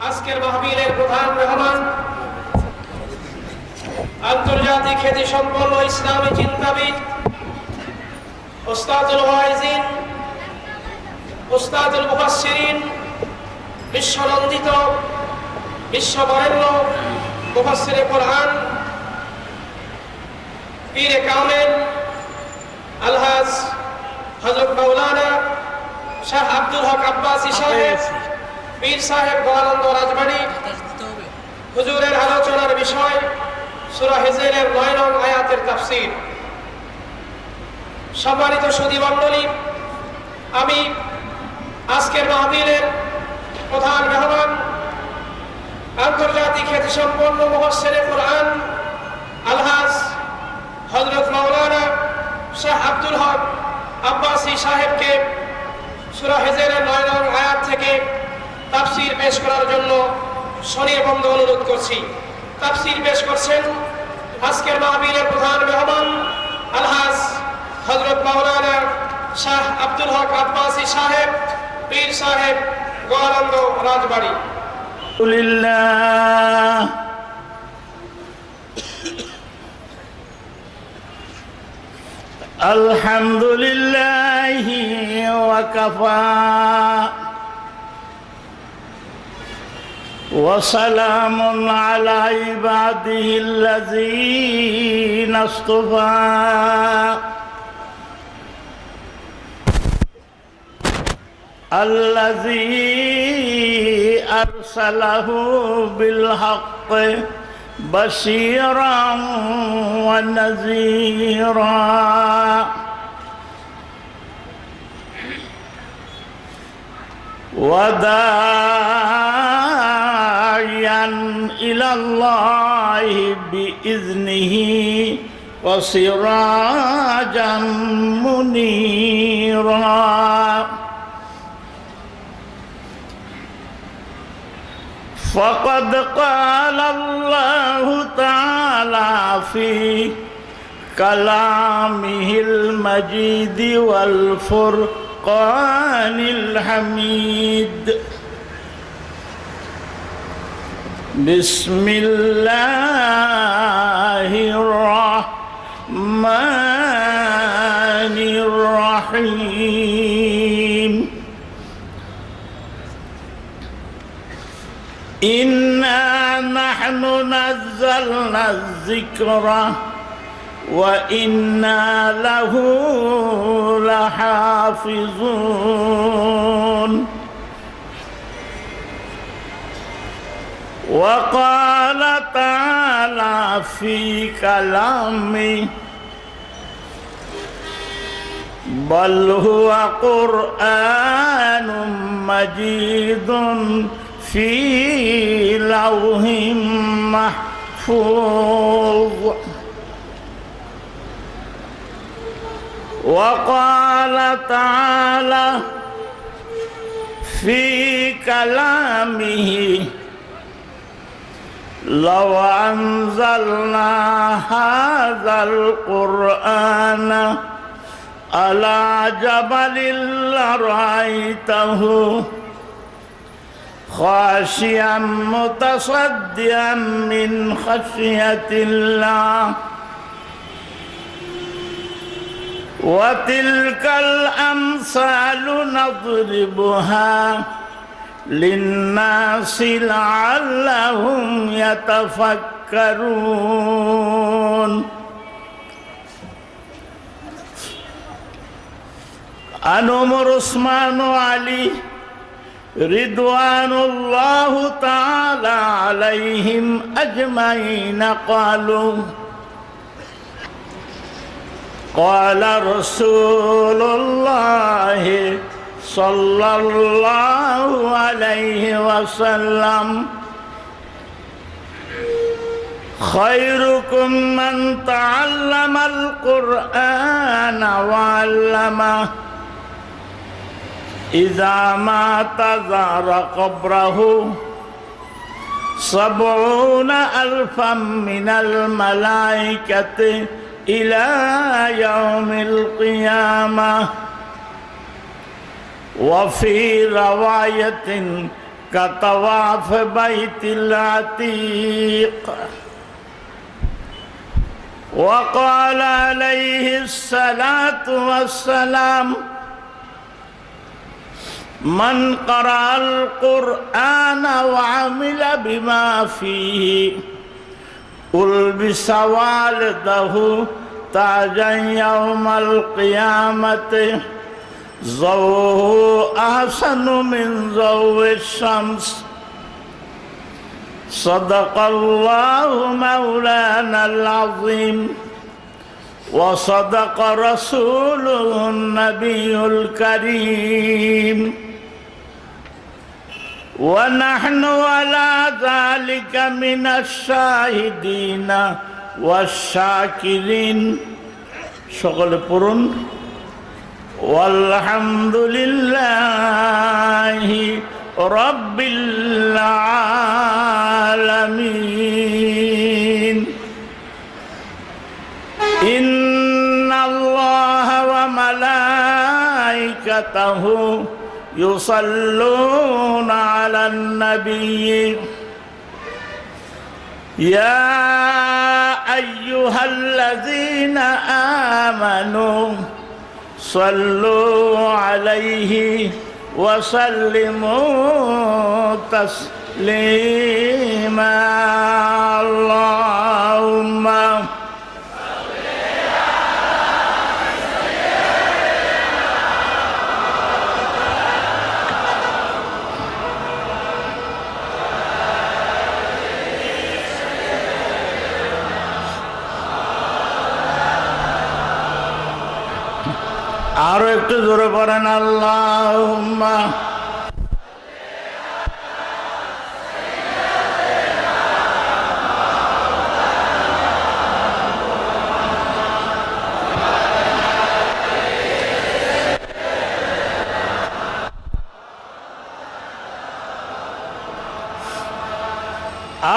আজকের মাহফিলের প্রধান মেহমান আন্তর্জাতিক খ্যাতি সম্পন্ন ইসলামী চিন্তাবিদ উস্তাদুল ওয়াইজিন, উস্তাদুল মুফাসসিরিন, বিশ্বনন্দিত বিশ্ববরেণ্য মুফাসসিরে কোরআন পীরে কামেল আলহাজ হযরত মাওলানা শাহ আব্দুল হক আব্বাসী সাহেব, পীর সাহেব গোয়ালন্দ রাজবাড়ী। হুজুরের আলোচনার বিষয় সূরা হিজরের ৯ নং আয়াতের তাফসীর। সম্মানিত সুধী মণ্ডলী, আমি আজকের মাহফিলের প্রধান মেহমান আন্তর্জাতিক খ্যাতিসম্পন্ন মুফাসসিরে কোরআন আলহাজ হযরত মাওলানা শাহ আব্দুল হক আব্বাসী সাহেবকে সূরা হিজরের ৯ নং আয়াত থেকে তাফসীর পেশ করার জন্য সনির্বন্ধ অনুরোধ করছি। তাফসীর পেশ করছেন আজকের মাহফিলের প্রধান মেহমান আলহাজ হযরত মাওলানা শাহ আব্দুল হক আব্বাসী সাহেব, পীর সাহেব গোয়ালন্দ রাজবাড়ী। আলহামদুলিল্লাহ ওয়া কাফা ওয়া সালামুন আলা ইবাদিহিল্লাযীনা ইসতাফা আল্লাযী আরসালাহু বিল হাক্কি বাশীরান ওয়া নাযীরা ওয়া দা'iয়ান ইলাল্লাহি বিইذনিহি ওয়া সিরাজাম মুনীরা। فقد قال الله تعالى في كلامه المجيد والفرقان الحميد: بسم الله الرحمن الرحيم. إنا نحن نزلنا الذكر وإنا له لحافظون. وقال تعالى في كلامه: بل هو قرآن مجيد في لوح محفوظ. وقال تعالى في كلامه: لو أنزلنا هذا القرآن على جبل لرأيته خاشعا متصدعا من خشية الله. وتلك الأمثال نضربها للناس لعلهم يتفكرون. عن عمر عثمان وعلي رضوان الله تعالى عليهم أجمعين قالوا: قال رسول الله صلى الله عليه وسلم: خيركم من تعلم القرآن وعلمه. إذا مات زار قبره 70,000 من الملائكة إلى يوم القيامة. وفي رواية كطواف بيت العتيق. وقال عليه الصلاة والسلام: من قرأ القرآن وعمل بما فيه ألبس والده تاجا يوم القيامة ضوءه أحسن من ضوء الشمس. صدق الله مولانا العظيم وصدق رسوله النبي الكريم، ونحن على ذلك من الشاهدين والشاكرين. সকলে পড়ুন والحمد لله رب العالمين. إن الله وملائكته يصلون على النبي يا أيها الذين آمنوا صلوا عليه وسلموا تسليما. اللهم আরো একটু জোরে পড়েন আল্লাহুম্মা।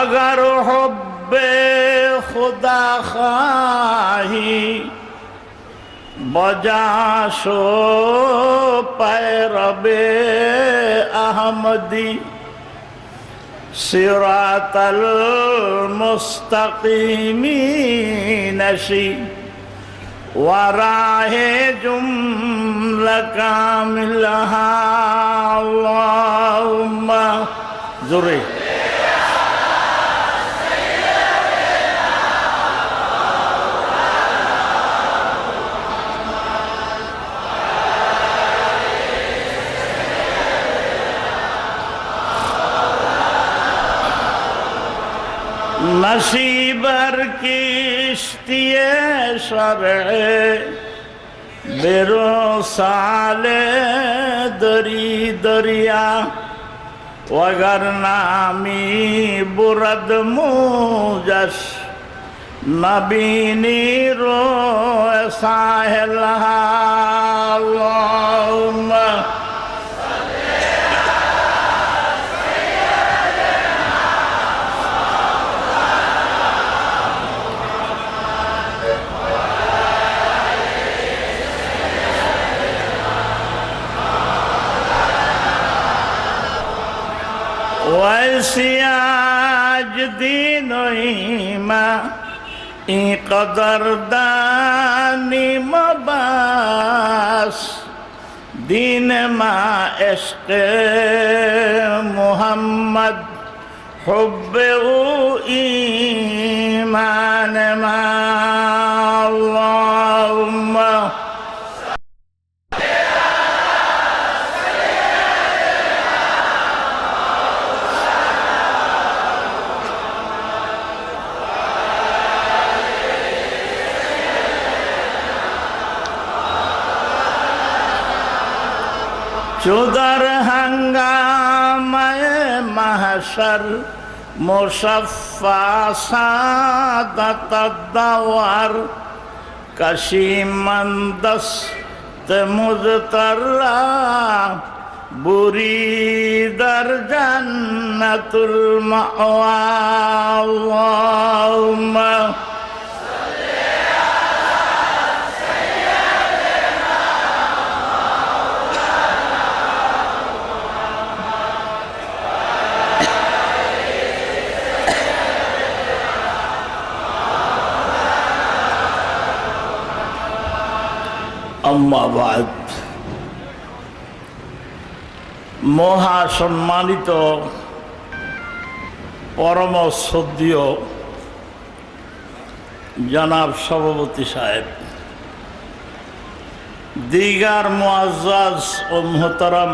अगर हुब्बे खुदा खाही बजाशो पैरबे अहमदी सिरातल मुस्तकीमी नशी वराहे जुमला कामिलहा। अल्लाहुम्मा जुरे नसीबर किश्तिए शरए बेरो साले दरी दरिया वगर नामी बुरद मुजस नबीनी रो साहिल। अल्लाहुम्मा वैसी आज दीनो ईमा ई कदरदानी मबास दीन मा इश्क़ मुहम्मद हुब्बे ईमान मा। अल्लाहुम्मा चुदर हंगामे महशर मुशफ़्फ़ा सादत दवर कशीमन दस्त मुज़तर्रा बुरी दर जन्नतुल मअवा। अल्लाहुम्मा আম্মা বাদ, মহা সম্মানিত পরম শ্রদ্ধেয় জনাব সভাপতি সাহেব, দিগার মুআজ্জাজ ও মুহতারাম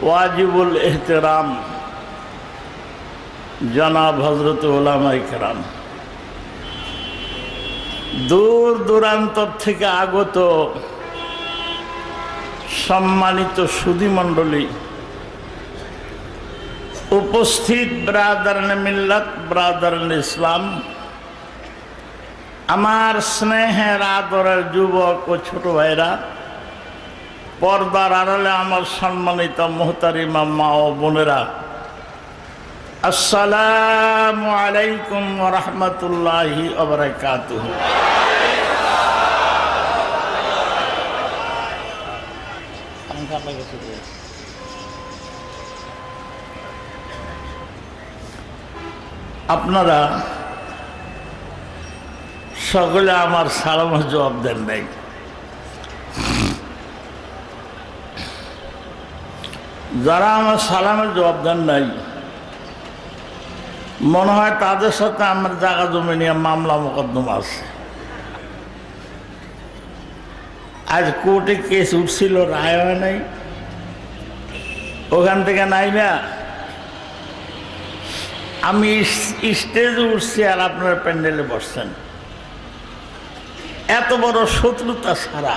ওয়াজিবুল এহতেরাম জনাব হযরত উলামায়ে কেরাম, দূর দূরান্তর থেকে আগত সম্মানিত সুধীমণ্ডলী, উপস্থিত ব্রাদারান মিল্লাত, ব্রাদারান ইসলাম, আমার স্নেহের আদরের যুবক ও ছোট ভাইরা, পর্দার আড়ালে আমার সম্মানিত মুহতারিমা মা ও বোনেরা, আসসালামু আলাইকুম ওয়া রাহমাতুল্লাহি ওয়া বারাকাতুহু। আপনারা সকলে আমার সালামের জবাব দেন নাই। যারা আমার সালামের জবাব দেন নাই, মনে হয় তাদের সাথে আমার জায়গা জমি নিয়ে মামলা মোকদ্দমা আছে। আজ কোর্টে কেস উঠছিল, রায় হয় নাই। ওখান থেকে নাইবা আমি স্টেজে উঠছি আর আপনার প্যান্ডেলে বসছেন। এত বড় শত্রুতা ছাড়া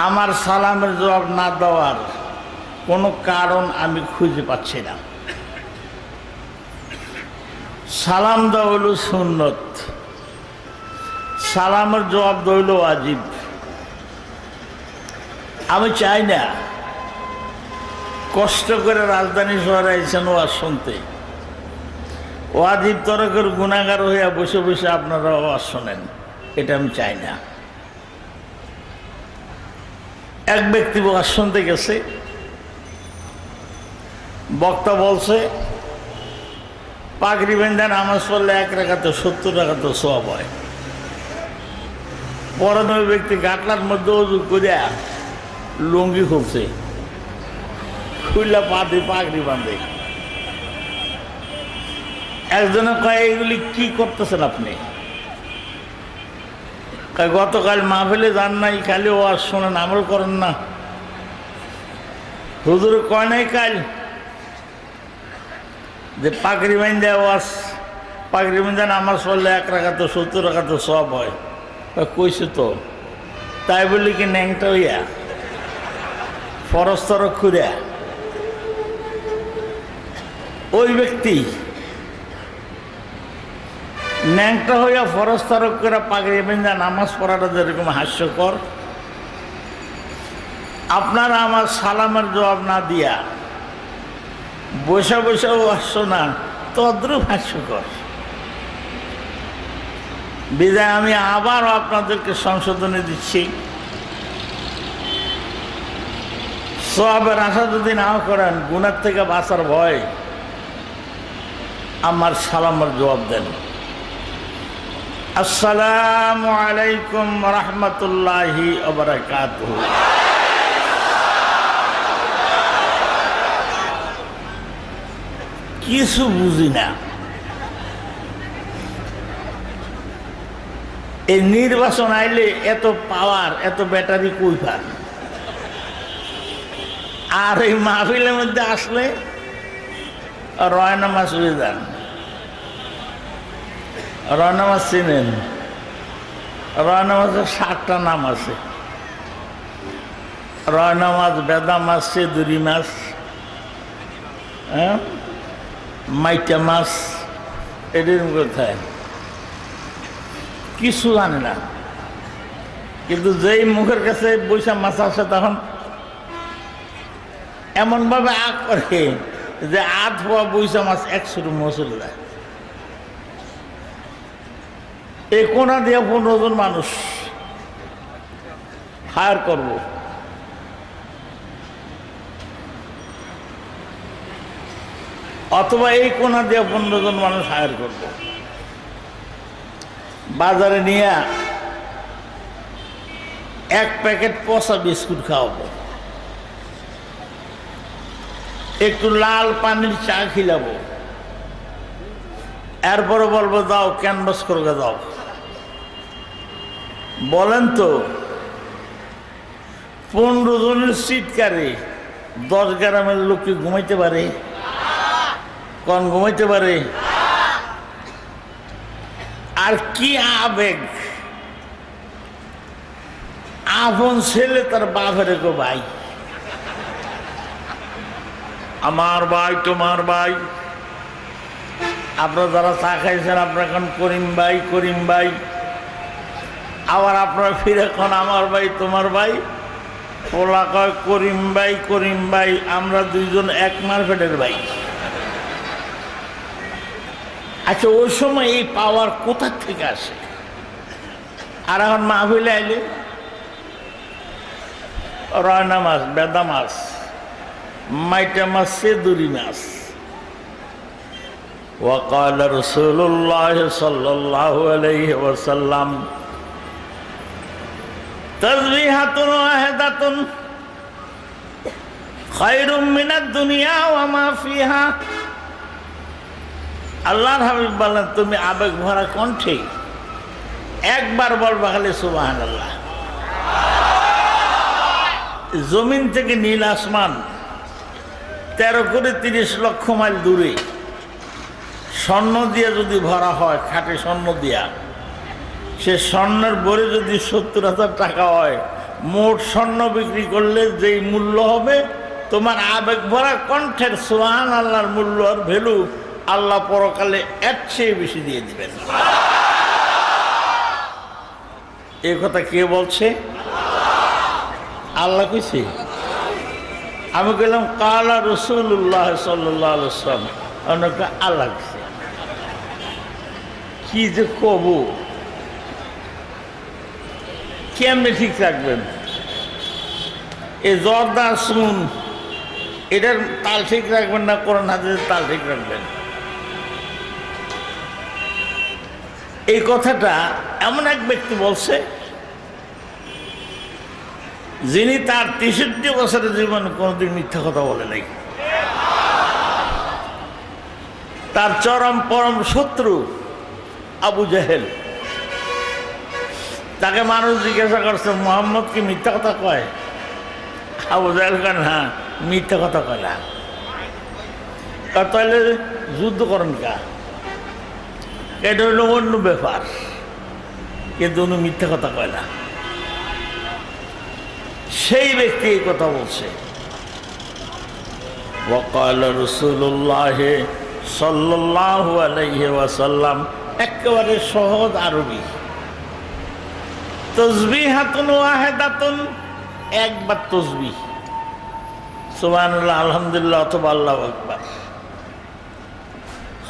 আমার সালামের জবাব না দেওয়ার কোনো কারণ আমি খুঁজে পাচ্ছি না। সালাম দেওয়া হইল সুন্নত, সালামের জবাব দইল ওয়াজিব। আমি চাই না কষ্ট করে রাজধানী শহরে আইছেন ওয়াজ শুনতে, ওয়াজিব তরকের গুনাহগার হইয়া বসে বসে আপনারা ওয়াজ শোনেন, এটা আমি চাই না। এক ব্যক্তি ওয়াজ শুনতে গেছে, বক্তা বলছে পাগড়ি বেঁধে নামাজ পড়লে 1 রাকাতে 70 রাকাতে সওয়াব হয়। পরের ওই ব্যক্তি গাটলার মধ্যে ওযু করিয়া লুঙ্গি খুলছে, খুললা পা দিয়ে পাগড়ি বাঁধে। একজনে কয়, এগুলি কি করতেছেন আপনি? গতকাল মাহফিলে যান নাই, খালি ওয়াজ শোনেন, আমল করেন না। হুজুর কয় নাই কাল যে পাগড়ি বাঁধে ওয়াজ, পাগড়ি বাঁধে নামাজ পড়লে 1 রাকাতে 70 রাকাতে সওয়াব হয়? কইছে তো, তাই বলি কি ন্যাংটা হইয়া ফরজ তরক খুঁড়িয়া ওই ব্যক্তি ন্যাংটা হইয়া ফরজ তরক করে পাগড়ি বেঁধে নামাজ পড়াটা যেরকম হাস্যকর, আপনারা আমার সালামের জবাব না দিয়া বসে বসেও আসছো না, তদ্রুপ হাস্যকর। বিদায় আমি আবারও আপনাদেরকে সংশোধনী দিচ্ছি, সওয়াবের আশা যদি নাও করেন, গুনার থেকে বাঁচার ভয় আমার সালামের জবাব দেন। আসসালামু আলাইকুম ওয়া রাহমাতুল্লাহি ওয়া বারাকাতুহু। কিছু বুঝি না, এই নির্বাচন আইলে এত পাওয়ার, এত ব্যাটারি কই পান? আর এই মাহফিলের মধ্যে আসলে রয় নামাজ হয়ে যান। রয় নামাজ চিনেন? রয় নামাজের 7টা নাম আছে। রয় নামাজ, বেদা মাছ, সেদুরি মাছ, হ্যাঁ, মাইটা মাছ, এরকম কোথায় কিছু জানে না। কিন্তু যেই মুখের কাছে বৈশা মাছ আসে, তখন এমনভাবে আগ করে যে আধ হওয়া বৈশা মাছ 100 মুখ চলে যায়। এই কোনা দিয়ে 15 জন মানুষ হায়ার করব, অথবা এই কোনা দিয়ে 15 জন মানুষ হায়ার করব, বাজারে নিয়ে এক প্যাকেট পচা বিস্কুট খাওয়াবো, একটু লাল পানির চা খিলাবো, এরপরে বলবো দাও ক্যানভাস করে দাও। বলেন তো 15 জনের সিটকারে 10 গ্রামের লোক কি ঘুমাইতে পারে? কোন ঘুমাইতে পারে? আর কি আবেগ! আপন ছেলে তার বাপের গো ভাই, আমার ভাই তোমার ভাই। আপনারা যারা চা খাইছেন আপনারা এখন করিম ভাই করিম ভাই, আবার আপনারা ফিরে এখন আমার ভাই তোমার ভাই। পোলা কয় করিম ভাই করিম ভাই, আমরা দুইজন এক মারফেটের ভাই। আচ্ছা ওই সময় এই পাওয়ার কোথা থেকে আসে? আর এখন মাহফিলে আইলে রয়না মাছ, বেদা মাছ, মাইটা মাছ, সেদুরি মাছ। وقال رسول الله صلى الله عليه وسلم تسبيحة واحدة خير من الدنيا وما فيها। আল্লাহর হাবিব বলেন তুমি আবেগ ভরা কণ্ঠে একবার বলবা খালি সুবহানাল্লাহ। জমিন থেকে নীল আসমান 13 কোটি 30 লক্ষ মাইল দূরে স্বর্ণ দিয়ে যদি ভরা হয়, খাঁটি স্বর্ণ দিয়া, সে স্বর্ণের বরে যদি 70,000 টাকা হয়, মোট স্বর্ণ বিক্রি করলে যেই মূল্য হবে তোমার আবেগ ভরা কণ্ঠের সুবহানাল্লাহর মূল্য আর ভ্যালু আল্লাহ পরকালে এর চেয়ে বেশি দিয়ে দিবেন। এই কথা কে বলছে? আল্লাহ কইছে। আমি কইলাম কালা রাসূলুল্লাহ সাল্লাল্লাহু আলাইহি ওয়াসাল্লাম, অনেকে আল্লাহ কইছে। কি যে কব, কেমনে ঠিক রাখবেন? এই জর্দা শুন, এটার তাল ঠিক রাখবেন না কোরআন হাদিসের তাল ঠিক রাখবেন? এই কথাটা এমন এক ব্যক্তি বলছে যিনি তার 63 বছরের জীবনে কোনোদিন মিথ্যা কথা বলে নাই। তার চরম পরম শত্রু আবু জেহেল, তাকে মানুষ জিজ্ঞাসা করছে মোহাম্মদ কি মিথ্যা কথা কয়? আবু জেহেল কেন হ্যাঁ মিথ্যা কথা কয় না। তাহলে যুদ্ধ করেন কা? এটা হইল অন্য ব্যাপার, কিন্তু উনি মিথ্যা কথা কয় না। সেই ব্যক্তি এই কথা বলছে। ওয়াকাল রাসূলুল্লাহ সাল্লাল্লাহু আলাইহি ওয়াসাল্লাম, একেবারে সহজ আরবি, তাসবিহাতুন ওয়াহিদাতুন, একবার তাসবিহ সুবহানাল্লাহ আলহামদুলিল্লাহ অথবা আল্লাহু আকবার,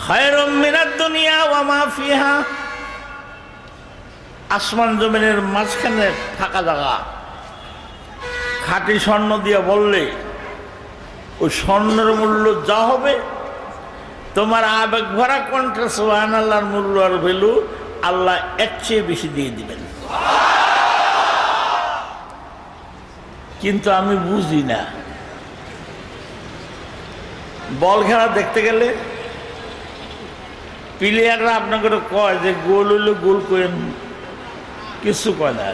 খায়রুম মিনাদ দুনিয়া ওয়া মা ফিহা, আসমান জমিনের মাঝখানে ফাঁকা জায়গা খাঁটি স্বর্ণ দিয়ে বললে ওই স্বর্ণের মূল্য যা হবে তোমার আবেগ ভরা কণ্ঠে সুবহানাল্লাহর মূল্য আর ভ্যালু আল্লাহ এর চেয়ে বেশি দিয়ে দিবেন। কিন্তু আমি বুঝি না, বল খেলা দেখতে গেলে প্লেয়াররা আপনাকে কয় যে গোল হইলে গোল করেন, কিছু কয় না।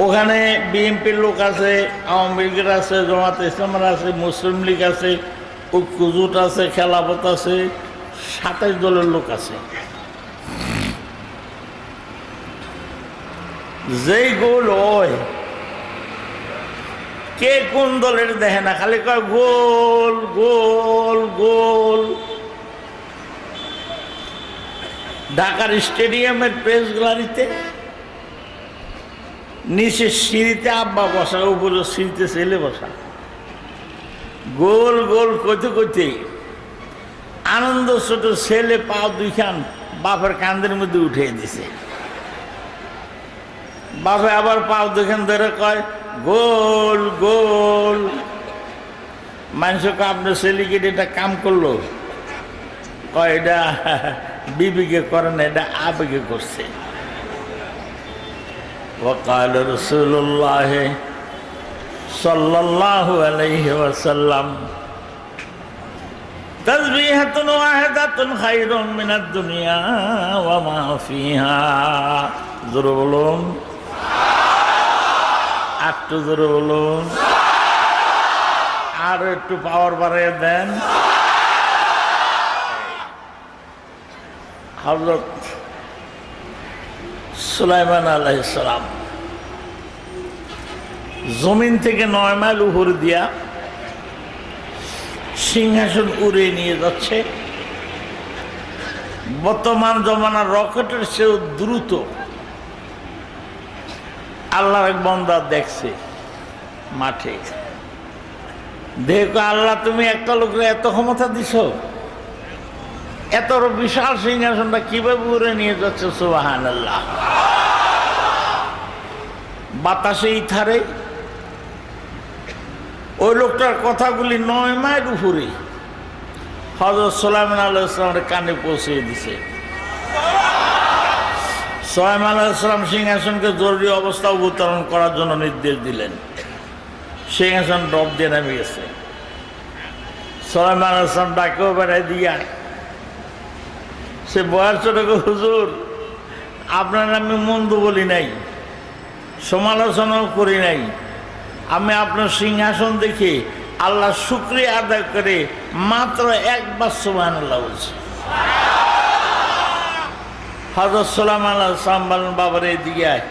ওখানে বিএনপির লোক আছে, আওয়ামী লীগের আছে, জামাতে ইসলামের আছে, মুসলিম লীগ আছে, ঐক্যজোট আছে, খেলাফত আছে, 27 দলের লোক আছে। যেই গোল হয় কে কোন দলের দেখে না, খালি কয় গোল গোল গোল। ঢাকার স্টেডিয়ামের প্রেস গ্যালারিতে নিচে সিঁড়িতে আব্বা বসা, উপরে সিঁড়িতে ছেলে বসা, গোল গোল কইতে কইতে আনন্দ ছোট ছেলে পাও দুইখান বাপের কান্দের মধ্যে উঠিয়ে দিছে। বাপে আবার পাও দুইখান ধরে কয় গোল গোল। মানুষকে আপনার ছেলেকে এটা কাম করলো, কয় এটা বিবেকে করে না, এটা আবেগে করছে। وقال رسول الله صلى الله عليه وسلم تسبيحة واحدة خير من الدنيا وما فيها জোরে বলুন একটু জোরে বলুন আর একটু পাওয়ার বাড়িয়ে দেন হযরত সুলাইমান আলাইহিস সালাম জমিন থেকে 9 মাইল উপর দিয়া সিংহাসন উড়ে নিয়ে যাচ্ছে। বর্তমান জমানার রকেটের চেয়েও দ্রুত আল্লাহর এক বান্দা দেখছে মাঠে। দেখো আল্লাহ, তুমি একটা লোকের এত ক্ষমতা দিছ, এত বিশাল সিংহাসনটা কিভাবে উড়ে নিয়ে যাচ্ছে। সুবহানাল্লাহ। বাতাসে ইথারে ওই লোকটার কথাগুলি 9 মাইল উপরে হযরত সুলাইমান আলাইহিস সালামের কানে পৌঁছে দিছে। সুলাইমান আলাইহিস সালাম সিংহাসনকে জরুরি অবস্থা অবতরণ করার জন্য নির্দেশ দিলেন। সিংহাসন ডব দিয়ে নেমে গেছে। সুলাইমান আলাইহিস সালাম ডাকেও বেড়াই দিয়া সে বয়ার ছোটকে, হুজুর আপনার আমি মন্দ বলি নাই, সমালোচনাও করি নাই, আমি আপনার সিংহাসন দেখে আল্লাহ শুকরিয়া আদায় করে মাত্র একবার সুবহানাল্লাহ বলছি। হযরত সুলাইমান আলাইহিস সালাম বলেন, বাবার এদিকে আয়,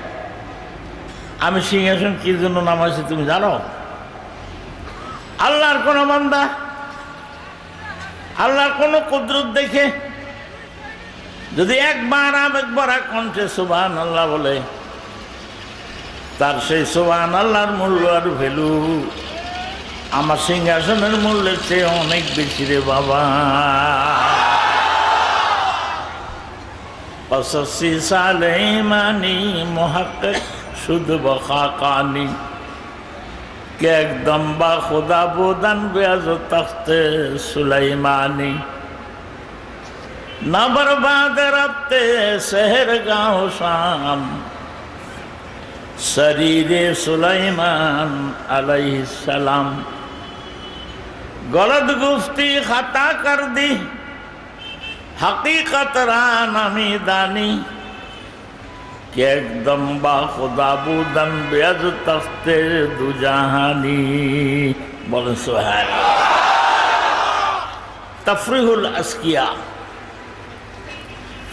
আমি সিংহাসন কি জন্য নামাইছি তুমি জানো? আল্লাহর কোন বান্দা আল্লাহর কোন কুদরত দেখে যদি একবার আবেগভরা কণ্ঠে সুবহানাল্লাহ বলে, তার সেই সুবহানাল্লাহর মূল্য আর ভ্যালু আমার সিংহাসনের মূল্যের চেয়ে অনেক বেশি রে বাবা। অসসি সালেমানি মুহাক্কিক শুদ বখাকানি কে একদম বা খুদা বুদান বেয়াজ তখতে সুলাইমানি না বরবাদ রবতে শহর গাঁও শাম শরীরে সুলাইমান আলাইহিস সালাম गलत गुफ्ती खता कर दी हकीकत रानी दानी कि एकदम बा खुदा बुदन बेअज तख्ते दुजहानी। बोले सुभान तफरीहुल अस्किया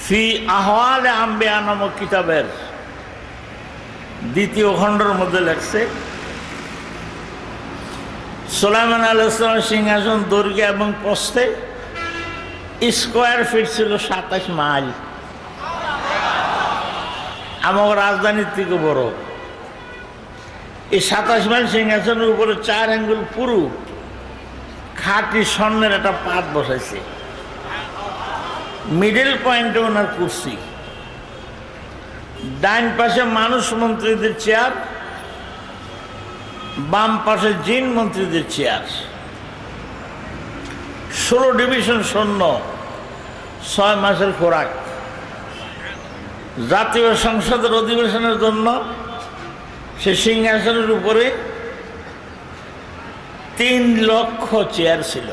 फी अहवाल आम्बिया नामक किताबेर দ্বিতীয় খণ্ডের মধ্যে লেখছে, সুলাইমান আলাইহিস সালামের সিংহাসন দৈর্ঘ্য এবং প্রস্থে স্কোয়ার ফিট ছিল 27 মাইল। আমার রাজধানীর থেকে বড়। এই 27 মাইল সিংহাসনের উপরে 4 আঙ্গুল পুরু খাঁটি স্বর্ণের একটা পাত বসাইছে। মিডল পয়েন্টে ওনার কুর্সি, ডাইন পাশে মানুষ মন্ত্রীদের চেয়ার, বাম পাশে জিন মন্ত্রীদের চেয়ার। 16 ডিভিশন সৈন্য, 6 মাসের খোরাক। জাতীয় সংসদের অধিবেশনের জন্য সে সিংহাসনের উপরে 3 লক্ষ চেয়ার ছিল।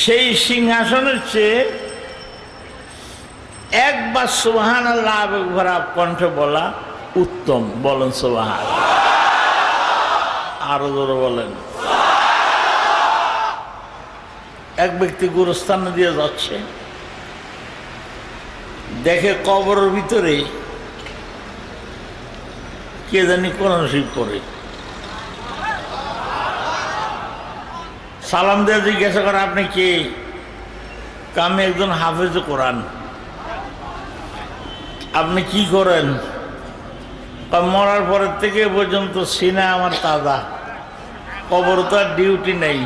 সেই সিংহাসনের চেয়ে একবার সুবহানাল্লাহ আবেগ ভরা কণ্ঠে বলা উত্তম। বলেন সুবহানাল্লাহ। আরো জোরে বলেন। এক ব্যক্তি গুরুস্থানে দিয়ে যাচ্ছে, দেখে কবরের ভিতরে কে জানি কোরআন শরীফ পড়ে। সালাম দিয়ে জিজ্ঞাসা করে, আপনি কে? আমি একজন হাফেজ কোরআন। আপনি কি করেন? মরার পরের থেকে পর্যন্ত সিনা আমার তাজা, কবর তো আর ডিউটি নেই,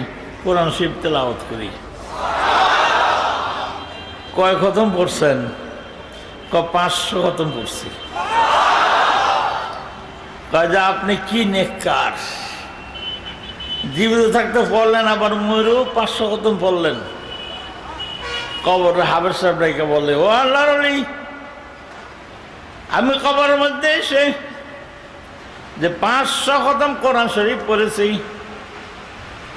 কোরআন শরীফ তেলাওয়াত করি। কয় খতম পড়ছেন? 500 খতম পড়ছি। কয় যে আপনি কি নেককার, জীবিত থাকতে পড়লেন, আবার ময়ূরও 500 খতম পড়লেন। কবর হাবের সাহেব ডাইকে বলে, ও আল্লাহর ওলি, আমি কবরের মধ্যে এসে যে 500 খতম কোরআন শরীফ পড়েছি,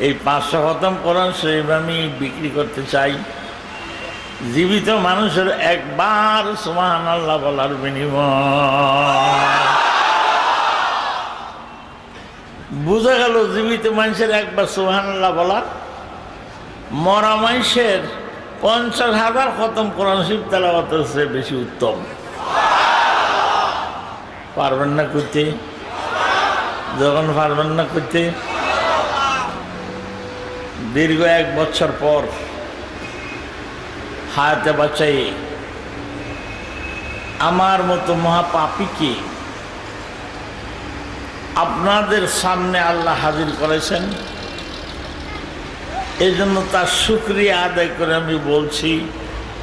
এই 500 খতম কোরআন শরীফ আমি বিক্রি করতে চাই। জীবিত মানুষের একবার সুবহানাল্লাহ বলার বিনিময়। বোঝা গেল জীবিত মানুষের একবার সুবহানাল্লাহ বলার মরা মানুষের 50,000 খতম কোরআন শরীফ তেলাওয়াতের চেয়ে বেশি উত্তম। পারবেন না করতে? যখন পারবেন না করতে, দীর্ঘ 1 বছর পর হায়াতে বাঁচাই আমার মতো মহাপাপীকে আপনাদের সামনে আল্লাহ হাজির করেছেন। এই জন্য তার শুকরিয়া আদায় করে আমি বলছি,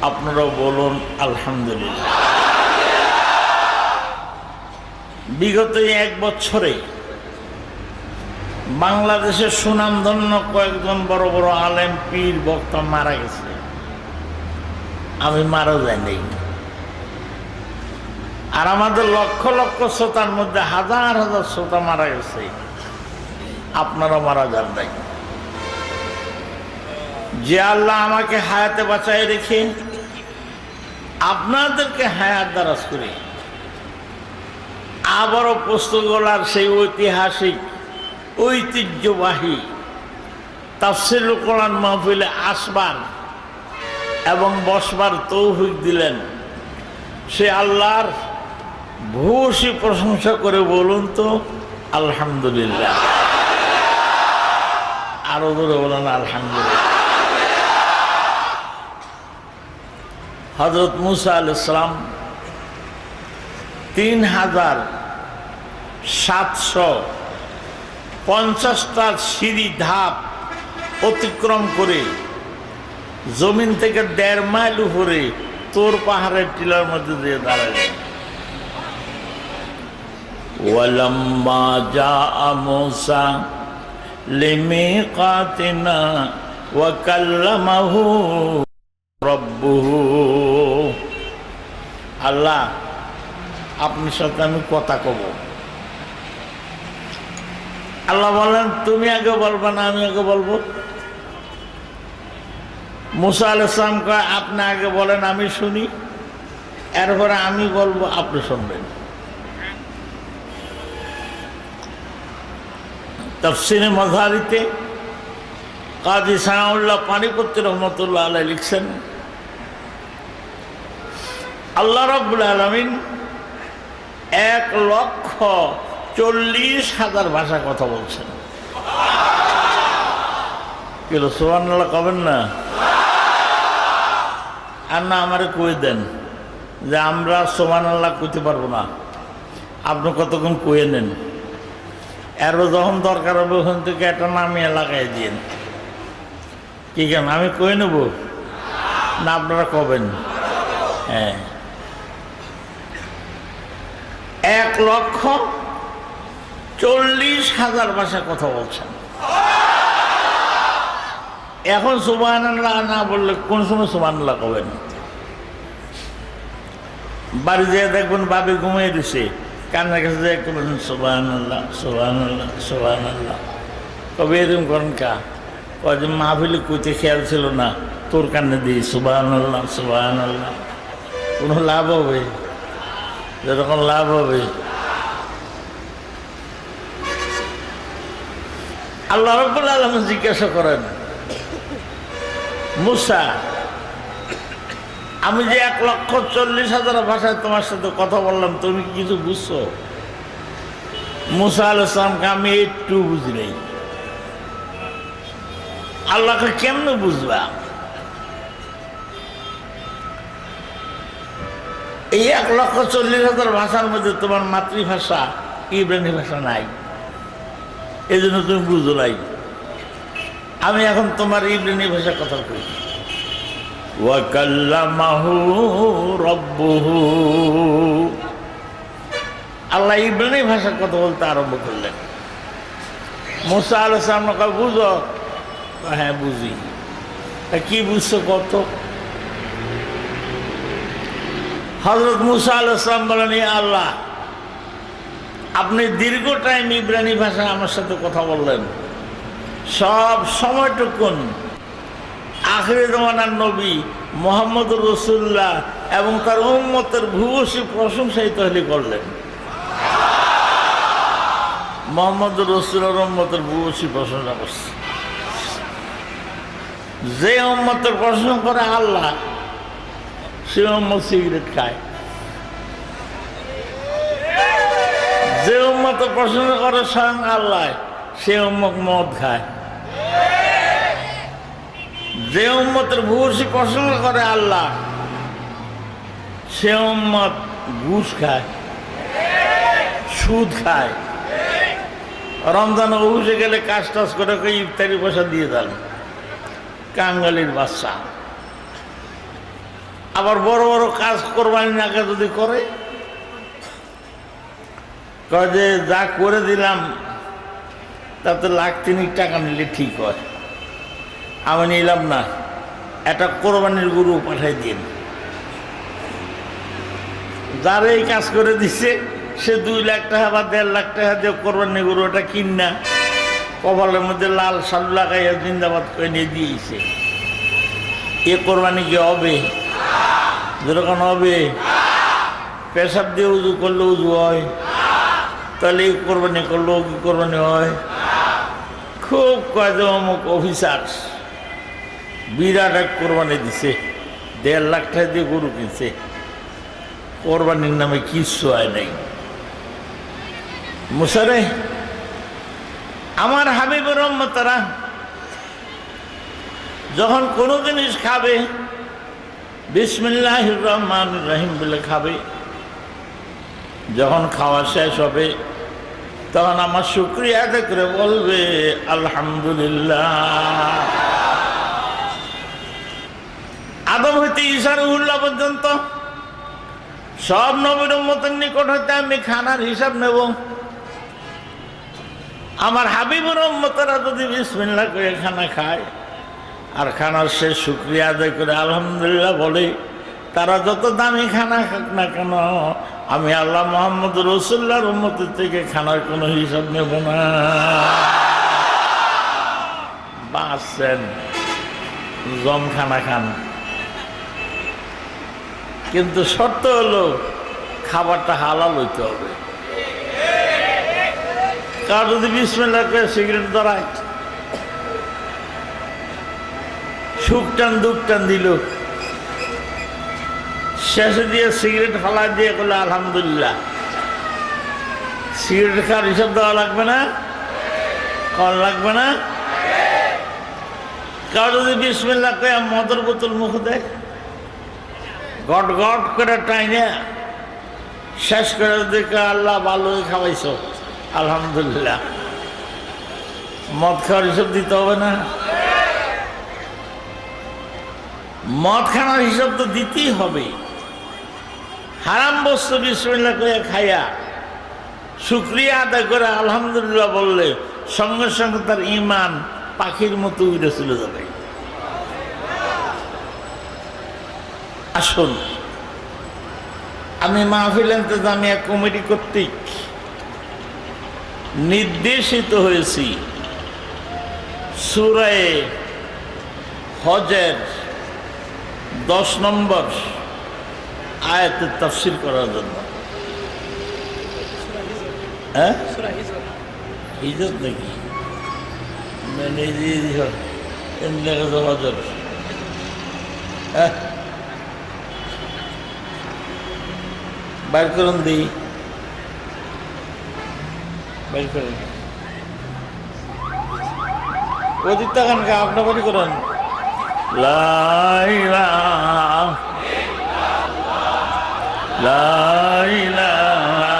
আপনারাও বলুন আলহামদুলিল্লাহ। বিগত 1 বছরে বাংলাদেশের সুনামধন্য কয়েকজন বড় বড় আলেম পীর বক্তা মারা গেছে, আমি মারা যাই নাই। আর আমাদের লক্ষ লক্ষ শ্রোতার মধ্যে হাজার হাজার শ্রোতা মারা গেছে, আপনারা মারা যান নাই। যে আল্লাহ আমাকে হায়াতে বাঁচায় রেখে আপনাদেরকে হায়াত দারাজ করে আবারও পুস্তকগুলার সেই ঐতিহাসিক ঐতিহ্যবাহী তাফসীরুল কোরআন মাহফিলে আসবার এবং বসবার তৌফিক দিলেন, সে আল্লাহর ভূয়সী প্রশংসা করে বলুন তো আলহামদুলিল্লাহ। আরো ধরে বলেন আলহামদুলিল্লাহ। হযরত মুসা আলাইহিস সালাম 3750টা সিঁড়ি ধাপ অতিক্রম করে জমিন থেকে 1.5 মাইল উপরে তোর পাহাড়ের টিলার মধ্যে দিয়ে দাঁড়ালেন। ওয়ালাম্মা জাআ মূসা লিমিকাতিনা ওয়া কাল্লামাহু রব্বুহু। আল্লাহ, আপনার সাথে আমি কথা কব। আল্লাহ বলেন, তুমি আগে বলবা না আমি আগে বলবো? মুসা আলাইহিস সালাম কয়, আপনি আগে বলেন আমি শুনি, এরপরে আমি বলবো আপনি শুনবেন। তাফসীরে মাযহারিতে কাজী সানাউল্লাহ পানিপত্তি রহমতুল্লাহ আলাইহি লিখছেন, আল্লাহ রাব্বুল আলামিন 1,40,000 ভাষা কথা বলছেন। কি সুবহানাল্লাহ কবেন না? আর না আমারে কয়ে দেন যে আমরা সুবহানাল্লাহ কইতে পারবো না, আপনি কতক্ষণ কয়ে নেন, এর যখন দরকার হবে ওখান থেকে একটা নামিয়ে লাগাই দিন। কি কেন আমি কয়ে নেব না আপনারা কবেন? হ্যাঁ, 1,40,000 ভাষা কথা বলছেন। এখন সুবহানাল্লাহ না বললে কোন সময় সুবহানাল্লাহ কবেন? বাড়ি যেয়ে দেখবেন বাবি ঘুমিয়ে দিছে, কান্নার কাছে যে একটু বলেন সুবহানাল্লাহ সুবহানাল্লাহ সুবহানাল্লাহ। কবে এরকম করেন কা? কয় যে মাহফিলে কইতে খেয়াল ছিল না, তোর কান্নে দিই সুবহানাল্লাহ সুবহানাল্লাহ। কোনো লাভ হবে? যেরকম লাভ হবে। আল্লাহ রাব্বুল আলামিন জিজ্ঞাসা করেন, মুসা, আমি যে 1,40,000 ভাষায় তোমার সাথে কথা বললাম, তুমি কিছু বুঝছো? মুসা আলাইহিস সালামকে আমি একটু বুঝি নাই। আল্লাহকে কেমনে বুঝবা? এই 1,40,000 ভাষার মধ্যে তোমার মাতৃভাষা ইব্রানি ভাষা নাই, এই জন্য তুমি বুঝো নাই। আমি এখন তোমার ইব্রানি ভাষা কথা কই। ওয়া কাল্লামাহু রব্বুহু। আল্লাহ ইব্রানি ভাষা কথা বলতে আরম্ভ করলেন। মুসা আলাইহিস সালাম কয়, বুঝো? হ্যাঁ বুঝি। কি বুঝছো কত? হযরত মুসা আলাইহিস সালাম বলেন, ইয়া আল্লাহ, আপনি দীর্ঘ টাইম ইব্রানি ভাষায় আমার সাথে কথা বললেন, সব সময়টুকুন আখিরে জামানার নবী মুহাম্মদুর রাসূলুল্লাহ এবং তার উম্মতের ভূয়সী প্রশংসাই তৈরি করলেন। মুহাম্মদুর রাসূলের উম্মতের ভূয়সী প্রশংসা করছে। যে উম্মতের প্রশংসা করে আল্লাহ, সে উম্মত সিগারেট খায়। যে উম্মতের প্রশংসা করে স্বয়ং আল্লাহ, সে উম্মত মদ খায়। যে উম্মতের ভূয়সী প্রশংসা করে আল্লাহ, সে উম্মত ঘুষ খায়, সুদ খায়। রমজান অফিসে গেলে কাজ টাজ করে ইফতারি পয়সা দিয়ে দেন, কাঙ্গালির বাচ্চা। আবার বড় বড় কাজ কোরবানি নাকে যদি করে, কয় যে যা করে দিলাম তাতে লাখ 3 টাকা নিলে ঠিক হয়, আমি নিলাম না, একটা কোরবানির গরু পাঠাই দিন। যার এই কাজ করে দিছে সে 2 লাখ টাকা বা 1.5 লাখ টাকা দিয়ে কোরবানির গরু ওটা কিনা কপালের মধ্যে লাল শালু লাগাইয়া জিন্দাবাদ করে নিয়ে দিয়েছে। এ কোরবানি কি হবে? যেরকম হবে পেশাব দিয়ে উজু করলে উজু হয়, তাহলে এই কোরবানি করলেও কি কোরবানি হয়? খুব কয়েক অমুক অফিসার বিরাট এক কোরবানি দিছে, 1.5 লাখ টাকা দিয়ে গরু কিনছে, কোরবানির নামে কিচ্ছু হয় নাই। মুসারে আমার হাবিবের উম্মতরা যখন কোনো জিনিস খাবে বিসমিল্লাহির রহমানির রহিম বলে খাবে, যখন খাওয়া শেষ হবে তখন আমার শুকরিয়া আদায় করে বলবে আলহামদুলিল্লাহ। আদম হইতে ঈসা রুহুল্লাহ পর্যন্ত সব নবীর উম্মতের নিকট হইতে আমি খানার হিসাব নেব। আমার হাবিবের উম্মতেরা যদি বিসমিল্লাহ করে খানা খায় আর খানার শেষ শুকরিয়া আদায় করে আলহামদুলিল্লাহ বলে, তারা যত দামি খানা খাক না কেন, আমি আল্লাহ মুহাম্মদ রাসূলুল্লাহর উম্মতের থেকে খানার কোনো হিসাব নেব না। বাসেন জম খানা খান, কিন্তু শর্ত হলো খাবারটা হালাল হইতে হবে। কার যদি বিসমিল্লাহ করে সিগারেট ধরায়, সুখ টান দুঃখ টান দিল, শেষে দিয়ে সিগারেট ফালা দিয়ে করলে আলহামদুলিল্লাহ, সিগারেট খাওয়ার হিসাব দেওয়া লাগবে না? কল লাগবে না? কার যদি বিসমিল্লাহ করে মদের বোতল মুখ দেয়, গট গট করে টাইনে শেষ করে দেখে আল্লাহ ভালোই খাওয়াইছ আলহামদুলিল্লাহ, মদ খাওয়ার হিসাব দিতে হবে না? মদ খাওয়ার হিসাব তো দিতেই হবে। হারাম বস্তু বিসমিল্লাহ করে খাইয়া শুকরিয়া আদায় করে আলহামদুলিল্লাহ বললে সঙ্গে সঙ্গে তার ঈমান পাখির মতো উড়ে চলে যাবে। আসুন, আমি মাহফিল ইন্তেজামিয়া কমিটি কর্তৃক নির্দেশিত হয়েছি সূরা হজের 10 নম্বর আয়াতের তাফসীর করার জন্য। হ্যাঁ, হিজরত নাকি হজর? হ্যাঁ, বাইর করুন দিই, বাইর করেন। ওদিক তাকান, আপনার বাড়ি করেন। লা ইলাহা লা ইলাহা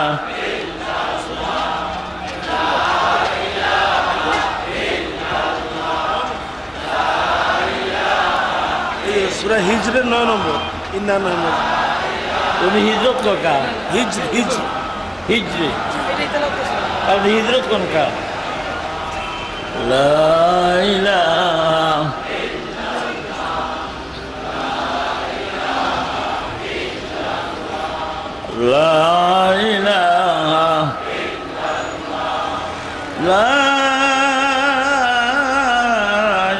সূরা হিজরের 9 নম্বর, 9 নম্বর। উনি হিজরত কোনটা? হিজরি হিজরি। আপনি হিজরত কোনটা? লা ইলাহা লা ইলাহা লা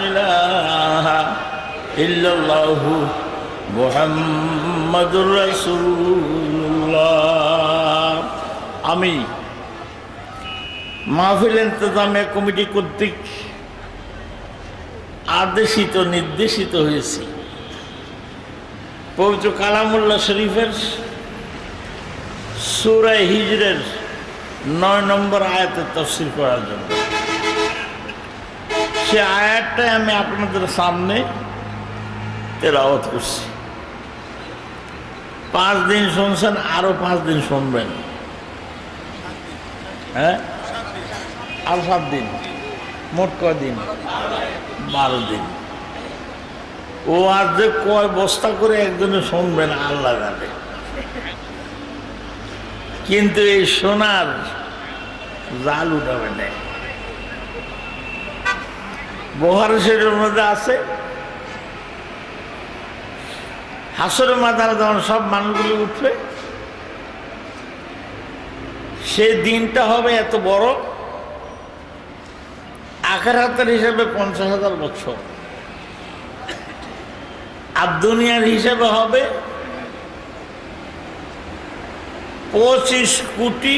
ইলাহা ইল্লাল্লাহু মুহাম্মাদুর রাসূলুল্লাহ। আমি মাহফিল ইন্তজামিয়া কমিটি কর্তৃক আদেশিত নির্দেশিত হয়েছি পবিত্র কালামুল্লাহ শরীফের সূরা হিজরের 9 নম্বর আয়াতের তাফসীর করার জন্য। সে আয়াতটাই আমি আপনাদের সামনে তেলাওয়াত করছি। 5 দিন শুনছেন, আরো 5 দিন শুনবেন। হ্যাঁ, আর 7 দিন, মোট কয় দিন? 12 দিন। ও আজ যে কয় বস্তা করে একজনে শুনবেন আল্লাহ জানে, কিন্তু এই শোনার জাল উঠাবে না। বুখারী শরীফের মধ্যে আছে, হাসরের মাথায় যখন সব মানুষগুলো উঠবে, সেই দিনটা হবে এত বড়, আখিরাতের হিসাবে 50,000 বছর, আর দুনিয়ার হিসাবে হবে 25 কোটি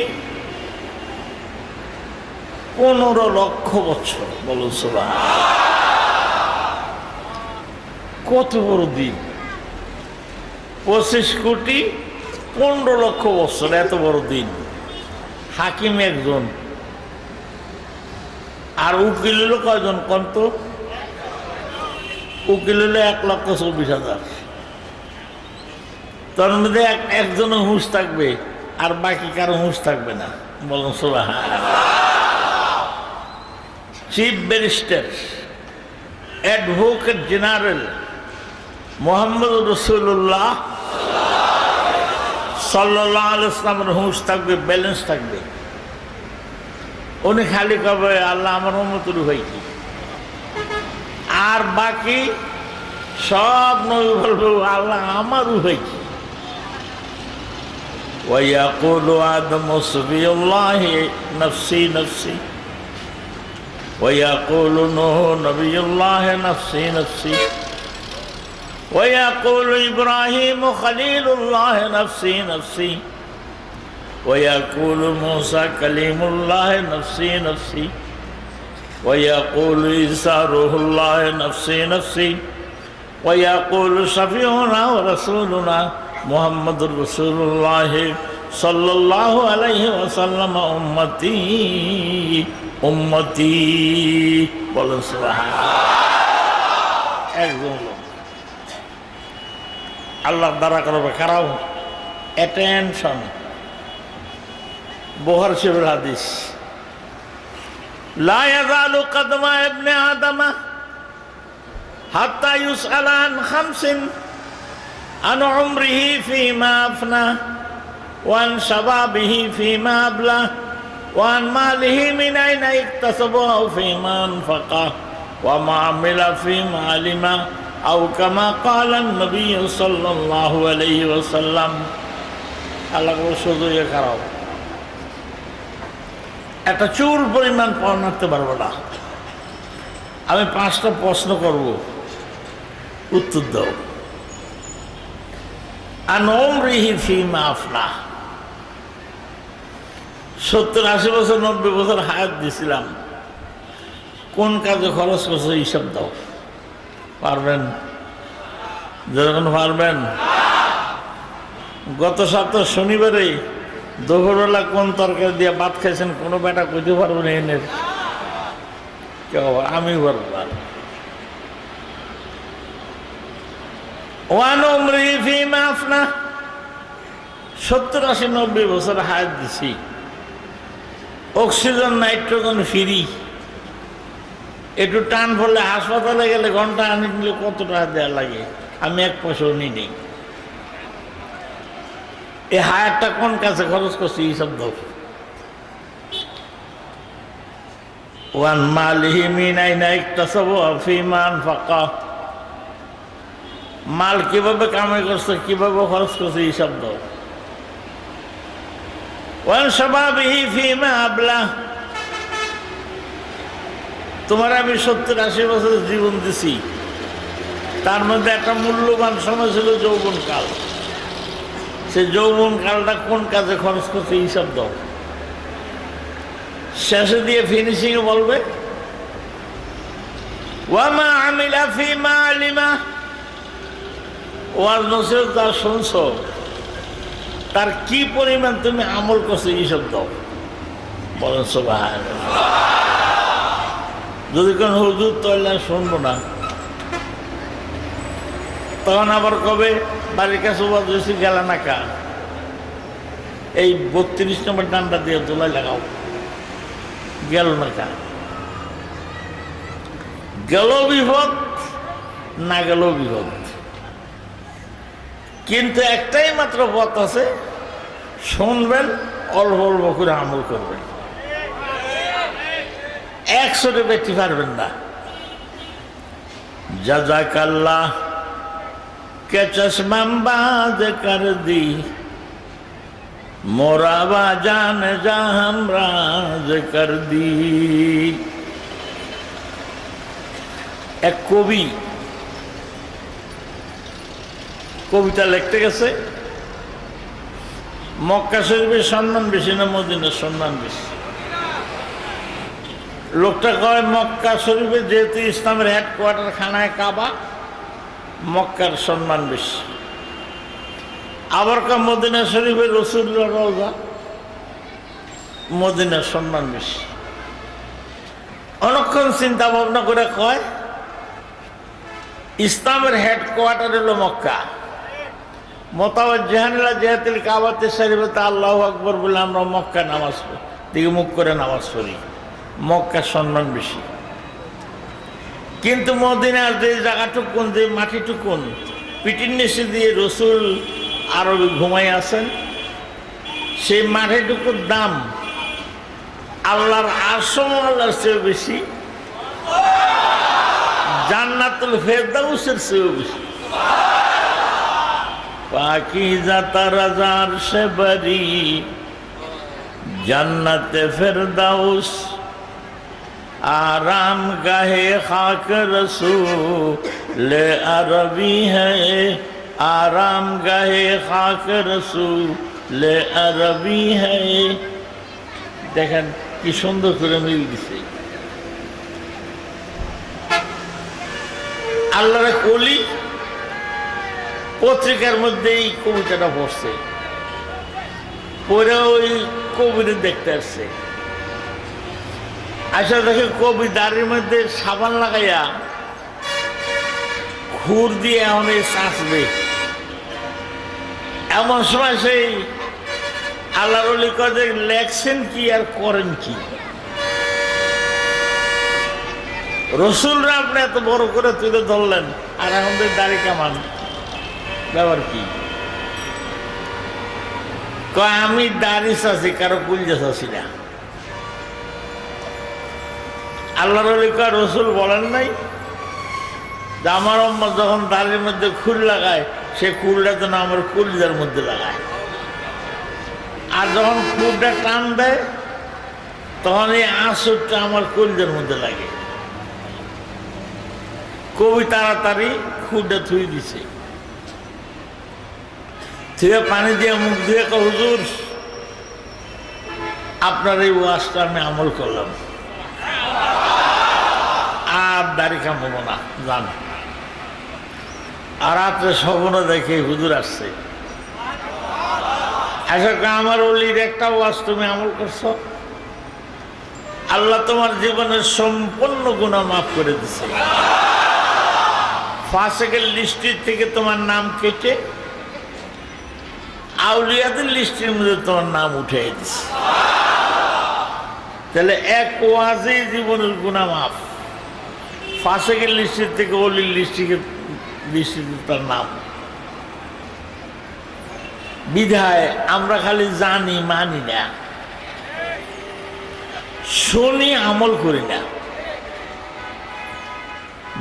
15 লক্ষ বছর। বলুন সুবহানাল্লাহ। কত বড় দিন! 25 কোটি 15 লক্ষ বছর, এত বড় দিন। হাকিম একজন, আর উকিল হলো কয়জন? কত? উকিল হলো 1,24,000। তার মধ্যে একজনের হুঁশ থাকবে আর বাকি কারো হুঁশ থাকবে না। বলুন সুবহানাল্লাহ। Chief barrister, advocate general Muhammad রাসূলুল্লাহ সাল্লাল্লাহু আলাইহি ওয়াসাল্লামের হুঁশ থাকবে, ব্যালেন্স থাকবে। উনি খালি কবে আল্লাহ আমার উম্মতের হয় কি, আর বাকি সব নবী বলবে আল্লাহ আমারও হয় কি। ويقول آدم صفي الله نفسي نفسي ويقول نوح نبي الله نفسي نفسي ويقول إبراهيم خليل الله نفسي نفسي ويقول موسى كليم الله نفسي نفسي ويقول عيسى روح الله نفسي نفسي ويقول شفيعنا ورسولنا محمد رسول الله صلى الله عليه وسلم أمتي أمتي বলেন সুবহানাল্লাহ। একজন লোক আল্লাহ দ্বারা করবে খারাপ অ্যাটেনশন। বুখারী শরীফের হাদিস, লা ইয়াযালু কদমা ইবনে আদম হাত্তা ইউসআলা আন খামসিন عن عمره فيما أفنى وعن شبابه فيما أبلى وعن ماله من أين اكتسبه فيما أنفقه وما عمل فيما علم أو كما قال النبي صلى الله عليه وسلم। আল্লাহ শুধু ইয়ে খারাপ, একটা চুল পরিমাণ পাওয়া নাড়তে পারবো না। আমি 5টা প্রশ্ন করব, উত্তর দাও। আনমরিহি ফিমা আফনা, 70-80 বছর 90 বছর হায়াত দিছিলাম, কোন কাজে খরচ করছে হিসাব দাও। পারবেন? যখন পারবেন। গত সপ্তাহ শনিবারে দুপুরবেলা কোন তরকারি দিয়ে ভাত খাইছেন কোনো বেটা কইতে পারবো না এনে? কেউ? আমি পারবো না। ওয়ান উমরি ফিমা আফনা, 70-80-90 বছর হায়াত দিছি, অক্সিজেন নাইট্রোজেন ফ্রি। একটু টান পড়লে হাসপাতালে গেলে ঘন্টা আনি নিলে কত টাকা দেওয়া লাগে? আমি 1 পয়সাও নিই নেই। এই হায়ারটা কোন কাছে খরচ করছি হিসাব দাও। ওয়ান মালিহি মিন আইনা ইকতাসাবা ফিমা আনফাকা, মাল কিভাবে কামাই করছে, কিভাবে খরচ করছে হিসাব দাও। ওয়ান শাবাবিহি ফীমা আবলা, তোমার আমি 70-80 বছর জীবন দিছি, তার মধ্যে একটা মূল্যবান সময় ছিল যৌবনকাল। সে যৌবনকালটা কোন কাজে খরচ করছে হিসাব দাও। শেষে দিয়ে ফিনিশিং বলবে ওয়ামা আমিলা ফীমা আলিমা, ওয়াজ নসিহত যা শুনছ তার কি পরিমাণ তুমি আমল করছো হিসাব দাও। বলেন সুবহানাল্লাহ। যদি কোন হুজুর তাহলে শুনবো না, তখন আবার কবে বাড়ির কাছে ওয়াজ হয়েছে গেলা না কা, এই 32 নম্বর ডান্ডা দিয়ে তোলাই লাগাও, গেল না কা। গেল বিপদ, না গেল বিপদ। কিন্তু একটাই মাত্র পথ আছে, শুনবেন, অল্প অল্প করে আমল করবেন, 100 ব্যক্তি পারবেন না। জাযাকাল্লাহ কে চশমাম বাজ কর দি, মোরাবা জান জাহাম রাজ কর দি। এক কবি কবিতা লিখতে গেছে, মক্কা শরীফের সম্মান বেশি না মদিনার সম্মান বেশি? লোকটা কয় মক্কা শরীফে যেহেতু ইসলামের হেডকোয়ার্টার খানায় কাবা, মক্কার সম্মান বেশি। আবার কয় মদিনা শরীফের রাসূলুল্লাহর রওজা, মদিনার সম্মান বেশি। অনেকক্ষণ চিন্তা ভাবনা করে কয় ইসলামের হেডকোয়ার্টার হলো মক্কা, মোতাওয়াজ্জিহানা জিহাতিল কাবাতে শরীফে আল্লাহু আকবার বলে আমরা মক্কা নামাজ দিকে মুখ করে নামাজ পড়ি, মক্কার সম্মান বেশি। কিন্তু মদিনার যে জায়গাটুকুন, যে মাটিটুকুন পিটির নিচে দিয়ে রসুল আরবে ঘুমাই আছেন, সেই মাটিটুকুর দাম আল্লাহর আরশের চেয়েও বেশি, জান্নাতুল ফেরদাউসের চেয়েও বেশি। পাকিজা তারাজার সে বরি জান্নাতে ফেরদাউস, आराम गाहे खाक रसूल अरबी है, आराम गाहे खाक रसूल अरबी है। দেখেন কি সুন্দর করে মিল দিছে। আল্লাহর কলি পত্রিকার মধ্যে এই কবিতাটা পড়ছে, পরে ওই কবিরে দেখতে আসছে, আচ্ছা দেখে কবি দাড়ির মধ্যে সাবান লাগাইয়া খুর দিয়ে অনেক চাষবে। এমন সময় সেই আল্লাহর ওলি কয়ে লেখছেন কি আর করেন কি? রসুলরা আপনি এত বড় করে তুলে ধরলেন, আর আমাদের দাড়ি কামান ব্যাপার কি? কয় আমি দাড়ি চাষি, কারো কুলজা চাষি না। আল্লাহর ওলি কয় রসুল বলেন নাই যে আমার আম্মা যখন দাড়ির মধ্যে খুল লাগায়, সে খুলটা যেন আমার কলিজার মধ্যে লাগায়, আর যখন খুলটা টান দেয় তখন এই আঁচড়টা আমার কলিজার মধ্যে লাগে। কবি তাড়াতাড়ি খুলটা থুই দিছে, থুয়ে পানি দিয়ে মুখ দিয়ে কয় হুজুর আপনার এই ওয়াজটা আমি আমল করলাম, আর দাড়ি কামাবো না জান। আর রাত্রে স্বপ্ন দেখে হুজুর আসছে, আচ্ছা আমার ওলির একটা ওয়াজ তুমি আমল করছো, আল্লাহ তোমার জীবনের সম্পূর্ণ গুনাহ মাফ করে দিছে, ফাসিকের লিস্টের থেকে তোমার নাম কেটে আউলিয়াদের লিস্টের মধ্যে তোমার নাম উঠে দিছে। তাহলে এক ওয়াজে জীবনের গুনাহ মাফ, ফাসিকের লিস্টের থেকে ওলির লিস্টে তার নাম। বিধায় আমরা খালি জানি মানি না, শুনি আমল করি না।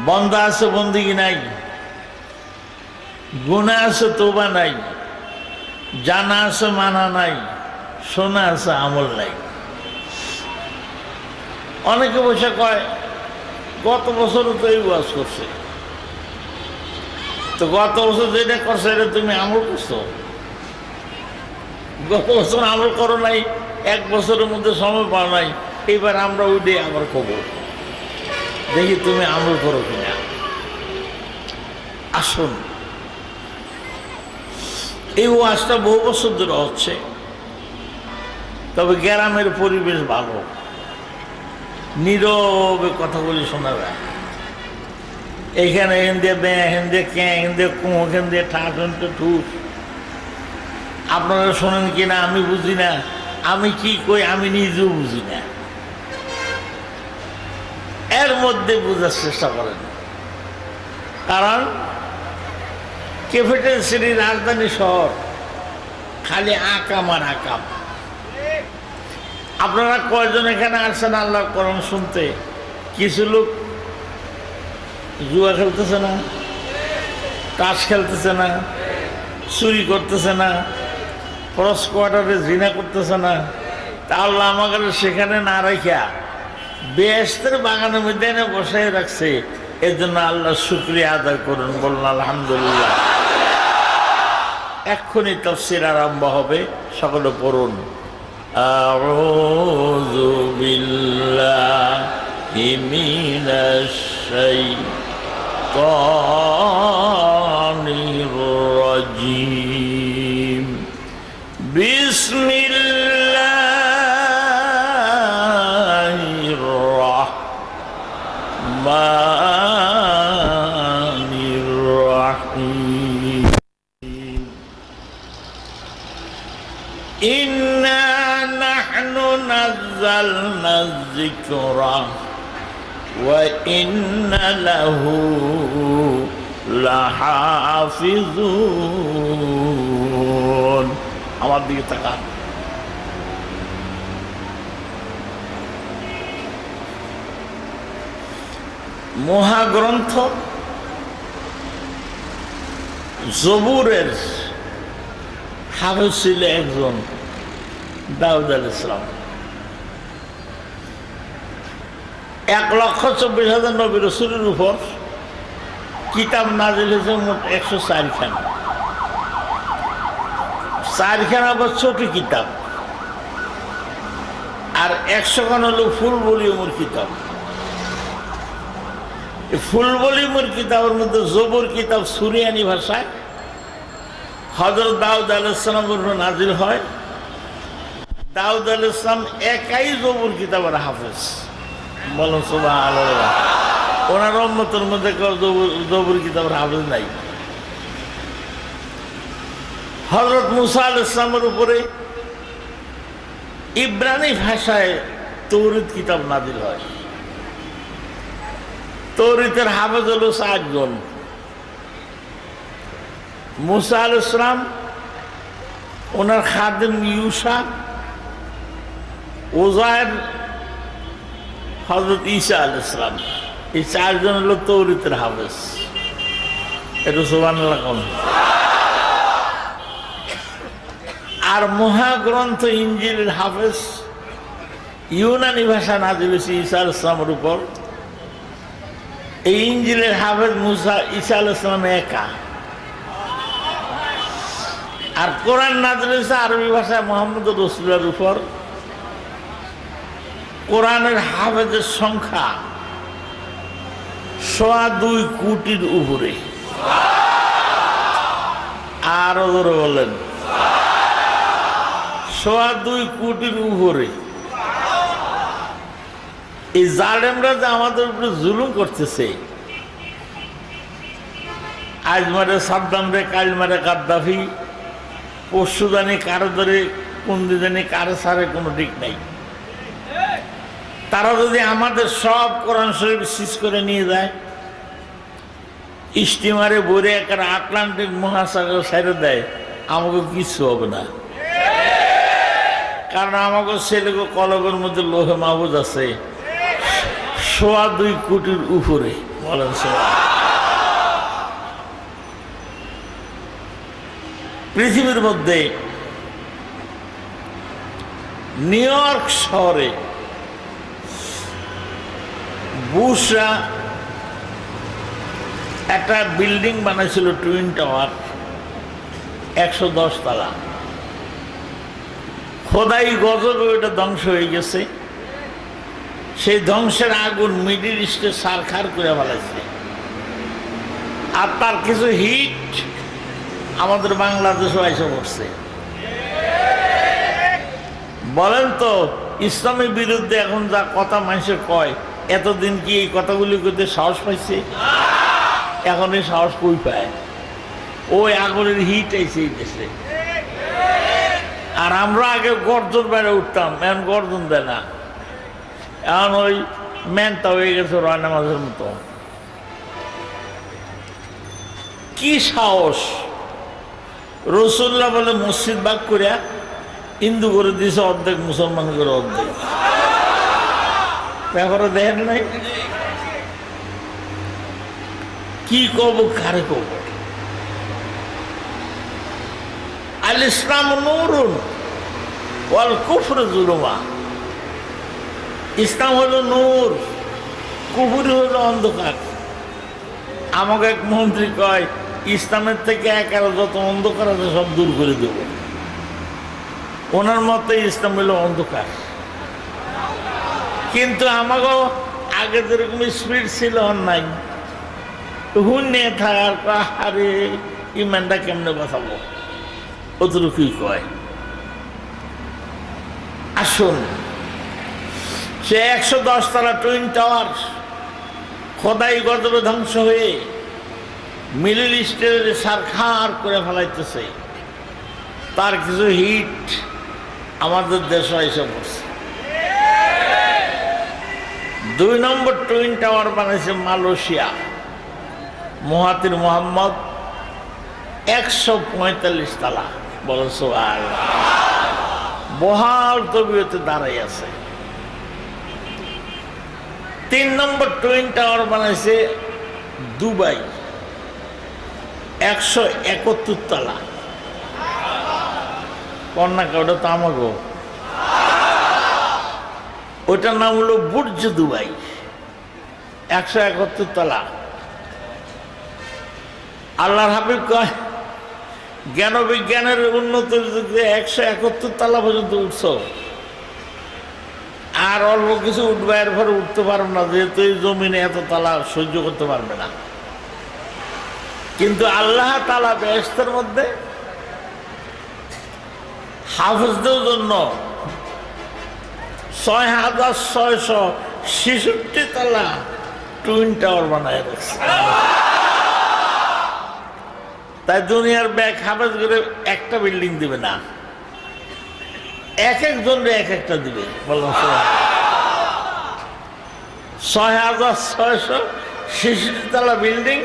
বন্দা আছে বন্দিগি নাই, গুনাহ আছে তোবা নাই, জানা আছে মানা নাই, শোনা আছে আমল নাই। অনেকে বসে কয় গত বছরও তো এই ওয়াজ করছে, তো গত বছর যেটা করছে এটা তুমি আমল করছো? গত বছর আমল করো নাই, এক বছরের মধ্যে সময় পাও নাই, এইবার আমরা ওইটাই আবার কব, দেখি তুমি আমল করো কিনা। আসুন, এই ওয়াজটা বহু বছর ধরে হচ্ছে, তবে গ্রামের পরিবেশ ভালো, নীরবে কথাগুলি শোনা যায়। এইখানে এখান দিয়ে ব্যাঁ, এখান দিয়ে ক্যাঁ, এখান দিয়ে কুঁ, এখান দিয়ে ঠাস, এখান দিয়ে ঠুস। আপনারা শোনেন কিনা আমি বুঝি না, আমি কি কই আমি নিজেও বুঝি না, এর মধ্যে বোঝার চেষ্টা করেন। কারণ ক্যাপিটাল সিটি, রাজধানী শহর, খালি আকাম আর আকাম। আপনারা কয়জন এখানে আসছেন আল্লাহর কোরআন শুনতে? কিছু লোক জুয়া খেলতেছে না, তাস খেলতেছে না, চুরি করতেছে না, ক্রস কোয়ার্টারে জিনা করতেছে না। তা আল্লাহ আমাকে সেখানে না রাখিয়া বেহেশতের বাগানের মধ্যে এনে বসাই রাখছে, এর জন্য আল্লাহর শুকরিয়া আদায় করুন, বলুন আলহামদুলিল্লাহ। এক্ষুনি তাফসীর আরম্ভ হবে, সকলে পড়ুন। আউযু বিল্লাহি মিনাশ শাইতানির রাজীম। বিসমিল্লাহির রাহমানির রাহিম। ইন্না নাহনু নাযালনা যিকরা ওয়া ইন্না লাহু লাহাফিজুন। আমার দিকে তাকান। মহাগ্রন্থ জবুরের হাফেজ ছিল একজন, দাউদ আলাইহিস সালাম। 1,24,000 নবী রাসূলের উপর কিতাব নাযিল হয়েছে মোট 104 খান। 4 খান আবার ছোট কিতাব, আর 100 খান হলো ফুল ভলিউমের কিতাব। ফুল ভলিউমের কিতাবের মধ্যে জবুর কিতাব সুরিয়ানি ভাষায় হযরত দাউদ আলাইহিস সালামের উপর নাযিল হয়। দাউদ আলাইহিস সালাম একাই জবুর কিতাবের হাফেজ, বলুন সুবহানাল্লাহ। ওনার উম্মতের মধ্যে কেউ জবুর কিতাবের হাফেজ নাই। হযরত মুসা আলাইহিস সালামের উপরে ইব্রানি ভাষায় তৌরাত কিতাব নাযিল হয়। তৌরাতের হাফেজ হলো 4 জন। মুসা আলাইহিস সালাম, ওনার খাদেম ইউসা, ওজায়ের, হযরত ঈসা আলাইহিস সালাম, এই 4 জন হলো তৌরাতের হাফেজ। এটা সুবহানাল্লাহ কোন। আর মহাগ্রন্থ ইনজিলের হাফেজ ইউনানি ভাষা নাযিল হয়েছে ঈসা আলাইহিস সালামের উপর। এই ইনজিলের হাফেজ ঈসা আলাইহিস সালাম একা। আর কোরআন নাযিল হয়েছে আরবি ভাষায় মুহাম্মদ রাসূলের উপর। কোরআনের হাফেজের সংখ্যা 2.25 কোটির উপরে। আরো ধরে বলেন 2.25 কোটির উপরে। এই জালেমরা যে আমাদের উপরে জুলুম করতেছে, আজ মারে সাদ্দাম রে, কাল মারে গাদ্দাফি, পরশু জানি কারো ধরে, কোন দিন জানি কারো সারে, কোনো ঠিক নাই। তারা যদি আমাদের সব কোরআন শরীফ সিজ করে নিয়ে যায়, স্টিমারে ভরে একটা আটলান্টিক মহাসাগর ছেড়ে দেয়, আমাকে কিছু হবে না। কারণ আমাকে ছেলেকে কলবের মধ্যে লোহে মাহফুজ আছে 2.25 কোটির উপরে। বলেন পৃথিবীর মধ্যে নিউ ইয়র্ক শহরে বুশরা একটা বিল্ডিং বানাইছিল টুইন টাওয়ার, 110 তলা। খোদাই গজবে ওইটা ধ্বংস হয়ে গেছে। সেই ধ্বংসের আগুন মিডিল ইস্টে সারখার করে ফেলাইছে, আর তার কিছু হিট আমাদের বাংলাদেশও এসে পড়ছে। বলেন তো, ইসলামের বিরুদ্ধে এখন যা কথা মানুষের কয়, এতদিন কি এই কথাগুলি করতে সাহস পাইছে? এখন এই সাহস কই পায়? ওই আগুনের হিট এসে গেছে। আর আমরা আগে গর্জন বেড়ে উঠতাম, এখন গর্জন দেয় না, এখন ওই ম্যানটা হয়ে গেছে রয়না মাঝের মতো। কি সাহস! রসুল্লাহ বলে মসজিদ ভাগ করিয়া হিন্দু করে দিয়েছে অর্ধেক, মুসলমান করে অর্ধেক। ব্যাপারে দেখেন নাই? কি কব, কারে কব? আল ইসলাম নূরুন ওয়াল কুফর জুলুমা। ইসলাম হলো নূর, কুফরি হলো অন্ধকার। আমাকে এক মন্ত্রী কয়, ইসলামের থেকে একার যত অন্ধকার আছে সব দূর করে দেব। ওনার মতে ইসলাম হলো অন্ধকার। কিন্তু আমাকেও আগে যেরকম স্পিড ছিল নাই, হুনে থাকার আরে ইমানটা কেমনে বাঁচাবো, অতটুকুই কয়। আসুন, সে 110 তলা টুইন টাওয়ার খোদাই গজবে ধ্বংস হয়ে মিডল ইস্টের সারখার করে ফেলাইতেছে, তার কিছু হিট আমাদের দেশে এসে পড়ছে। 2 নম্বর টুইন টাওয়ার বানাইছে মালয়েশিয়া, মহাতির মোহাম্মদ, 145 তলা। বলেন সুবহানাল্লাহ। বহাল তবিয়তে দাঁড়াই আছে। 3 নম্বর টুইন টাওয়ার বানাইছে দুবাই, 171 তলা। কন্যাকা, ওটা তো আমাগো। ওইটার নাম হলো বুর্জ দুবাই, 171 তলা। আল্লাহর হাবিব কয়, জ্ঞান বিজ্ঞানের উন্নতির যুগে 171 তলা পর্যন্ত উঠছ, আর অল্প কিছু উঠবে, এর পরে উঠতে পারবে না, যেহেতু এই জমিনে এত তালা সহ্য করতে পারবে না। কিন্তু আল্লাহ তাআলা বেহেশতের মধ্যে হাফেজদের জন্য 6666 তলা টুইন টাওয়ার বানায় রাখছে। তাই দুনিয়ার ব্যাগ হাফেজ করে একটা বিল্ডিং দিবে না, এক একজনের এক একটা দিবে। বললাম 6666 তলা বিল্ডিং,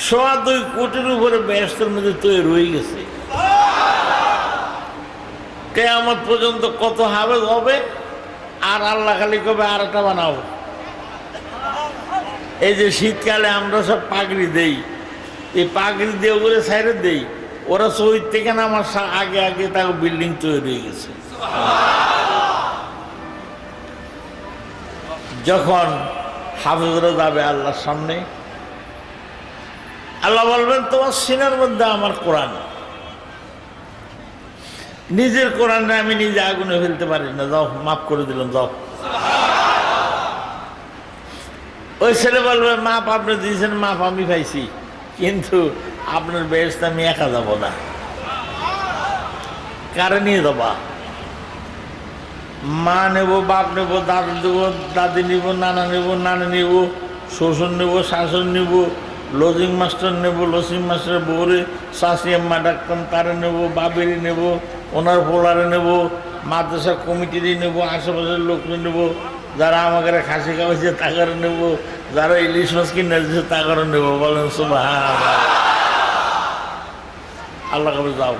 2.25 কোটির উপরে বেহেশতের মধ্যে তৈরি রয়ে গেছে। কিয়ামত পর্যন্ত কত হাফেজ হবে, আর আল্লাহ খালি কবে আর একটা বানাবো। এই যে শীতকালে আমরা সব পাগড়ি দেই, এই পাগড়ি দিয়ে করে সাইডে দেই, ওরা শহীদ থেকে না আমার আগে আগে তাকে বিল্ডিং তৈরি হয়ে গেছে। যখন হাফেজরা যাবে আল্লাহর সামনে, আল্লাহ বলবেন, তোমার সিনার মধ্যে আমার কোরআন। নিজের কোরআনটা আমি নিজে আগুনে ফেলতে পারি না, যাও মাফ করে দিলাম, যাও। ওই ছেলে বলবে, মাপ আপনি দিয়েছেন, মাপ আমি পাইছি, কিন্তু আপনার বেহেশত আমি একা যাব না। কারে নিয়ে যাবা? মা নেব, বাপ নেব, দাদু দেব, দাদি নিব, নানা নেব, নানা নিব, শ্বশুর নেব, শাশুড় নিব, লজিং মাস্টার নেব, লজিং মাস্টার বউরে শাশি আম্মা ডাক্তার তারে নেব, বাবেরই নেব, ওনার পোলারে নেব, মাদ্রাসা কমিটিরই নেব, আশেপাশের লোকরে নেব, যারা আমাকে খাসি খাওয়াইছে তাকে নেব, যারা ইলিশ মাছ কিনে দিচ্ছে তাকে নেব। বলেন সুবহানাল্লাহ। আল্লাহ কবে যাও।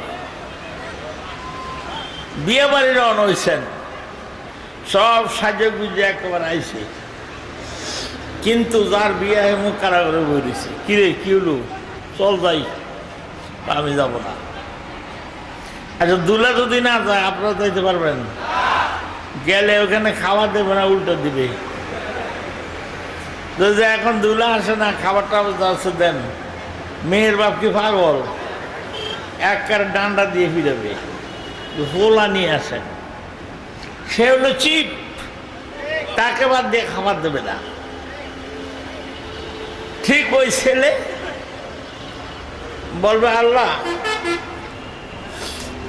বিয়ে বাড়ি রওনা হয়েছেন, সব সাজে গুজে একেবারে আইছে, কিন্তু যার বিয়ে মুখ কারাগারে বই দিছে। কিরে কি হলো? চল যাই। আমি যাব না। আচ্ছা দুলা যদি না যায় আপনারা যাইতে পারবেন? গেলে ওখানে খাওয়া দেবে না, উল্টো দিবে। যদি এখন দুলা আসে না, খাবারটা আছে দেন, মেয়ের বাপ কি পাগল, এক কারে ডান্ডা দিয়ে ফিরাবে। হোলা নিয়ে আসেন, সে হলো চিপ, তাকে বাদ দিয়ে খাবার দেবে না। ঠিক ওই ছেলে বলবে আল্লাহ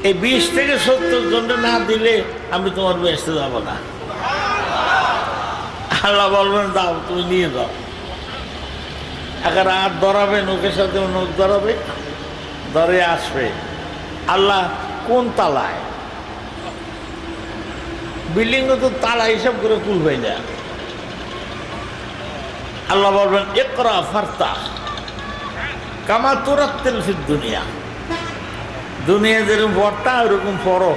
এই 20 থেকে 70 জনটা না দিলে আমি তোমার বেহেশতে যাব না। আল্লাহ বলবেন দাও, তুমি নিয়ে যাও। এবার আর ধরাবে, নোকের সাথে নোক ধরাবে, ধরে আসবে। আল্লাহ কোন তালায়? বিল্ডিং তো তালা হিসাব করে খুলবে না। আল্লাহ বলবেন ইকরা ফারতা কামা তুরাত্তিল ফিদ দুনিয়া। দুনিয়া যেরকম পড়তা ওরকম পড়ো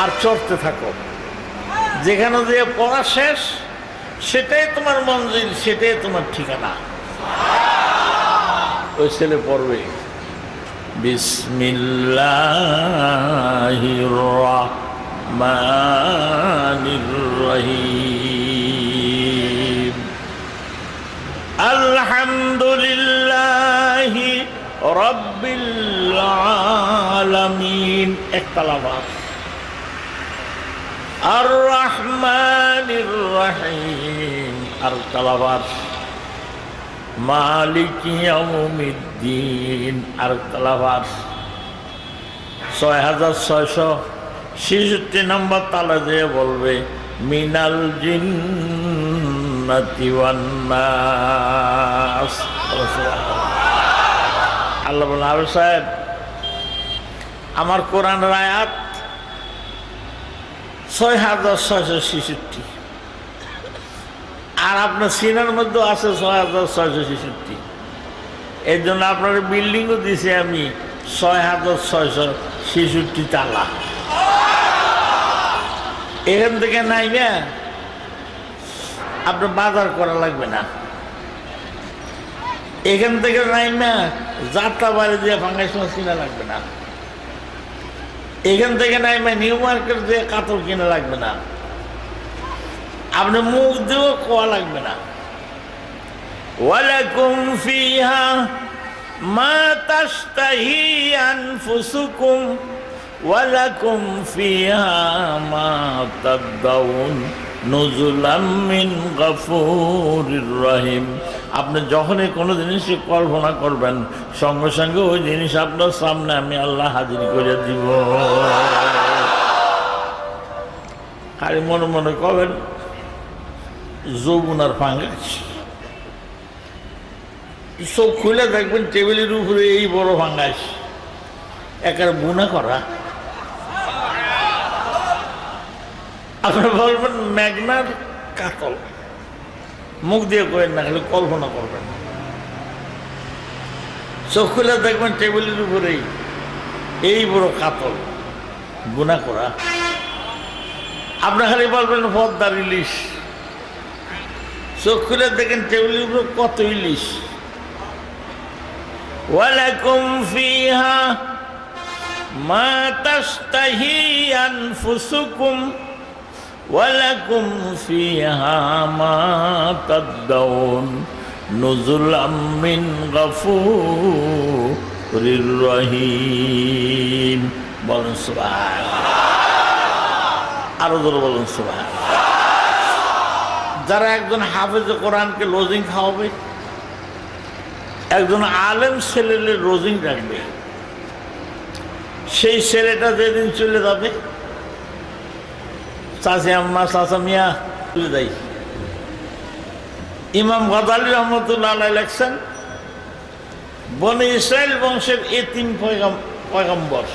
আর চড়তে থাকো। যেখানে যে পড়া শেষ সেটাই তোমার মঞ্জিল, সেটাই তোমার ঠিকানা। ওই ছেলে পড়বে বিসমিল্লাহির রাহমানির রহিম আলহামদুলিল্লাহি রাব্বিল আলামিন। একটা লাভাস আর রহমানির রহিম আর তালাবাস মালিক ইয়াউমিদ্দিন আর তালাবাস। 6666 নম্বর তালা দিয়ে বলবে মিনাল জিন্নাতি ওয়ান নাস। আল্লাহ বলেন আবু সাহেব আমার কোরআনের আয়াত 6666 আর আপনার সিনার মধ্যে আছে 6666। এই জন্য আপনার বিল্ডিংও দিছি আমি 6666 তালা। এখান থেকে নাই না আপনার বাজার করা লাগবে না। এখান থেকে নাই না যাত্রা বাড়ি দিয়ে ফাঙ্গাইশ মাছ কিনা লাগবে না। এখান থেকে নাই নিউ মার্কেট দিয়ে কাতল কিনা লাগবে না। আপনি মুখ দিয়েও কোয়া লাগবে না। ওয়ালাকুম ফিহা মা তাশতাহি আনফুসুকুম ওয়ালাকুম ফিহা মা তাদদাউন নুজুলাম মিন গফুরির রহিম। আপনি যখনই কোনো জিনিসকে কল্পনা করবেন সঙ্গে সঙ্গে ওই জিনিস আপনার সামনে আমি আল্লাহ হাজির করে দিব। খালি মনে মনে করবেন যৌবনার ফাঙ্গাস। চোখ খুলে দেখবেন টেবিলের উপরে এই বড় ফাঙ্গাস, একেবারে বুনা করা। আপনি বলবেন মেঘনার কাতল, মুখ দিয়ে করেন না, খালি কল্পনা করবেন। চোখ খুলে দেখবেন টেবিলের উপরেই এই বড় কাতল বুনা করা। আপনি খালি বলবেন পদ্মার ইলিশ। চোখ খুলে দেখেন টেবিলের উপরে কত ইলিশ। ওয়ালাকুম ফিহা মা তাশতাহি আনফুসুকুম ওয়ালাকুম ফিহা মা তাদদাউন নুজুলাম মিন গফুরির রহিম। বলুন সুবহানাল্লাহ। আরো জোরে বলুন সুবহানাল্লাহ। যারা একজন হাফেজে কোরআনকে লজিং খাওয়াবে, একজন আলেম ছেলের লজিং রাখবে, সেই ছেলেটা যেদিন চলে যাবে চাচি আম্মা চাচা মিয়া চলে যাই। ইমাম গাজালি রহমতুল্লাহ আলাইহি লেখছেন বনি ইসরাইল বংশের এতিম পয়গম্বর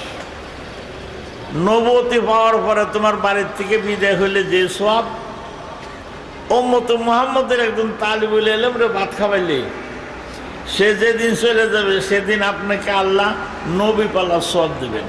নবুয়তি পাওয়ার পরে তোমার বাড়ির থেকে বিদায় হইলে যে সওয়াব, উম্মতে মুহাম্মদের একজন তালিবুল ইলম রে ভাত খাওয়াইলে সে যেদিন চলে যাবে সেদিন আপনাকে আল্লাহ নবী পালার সওয়াব দেবেন।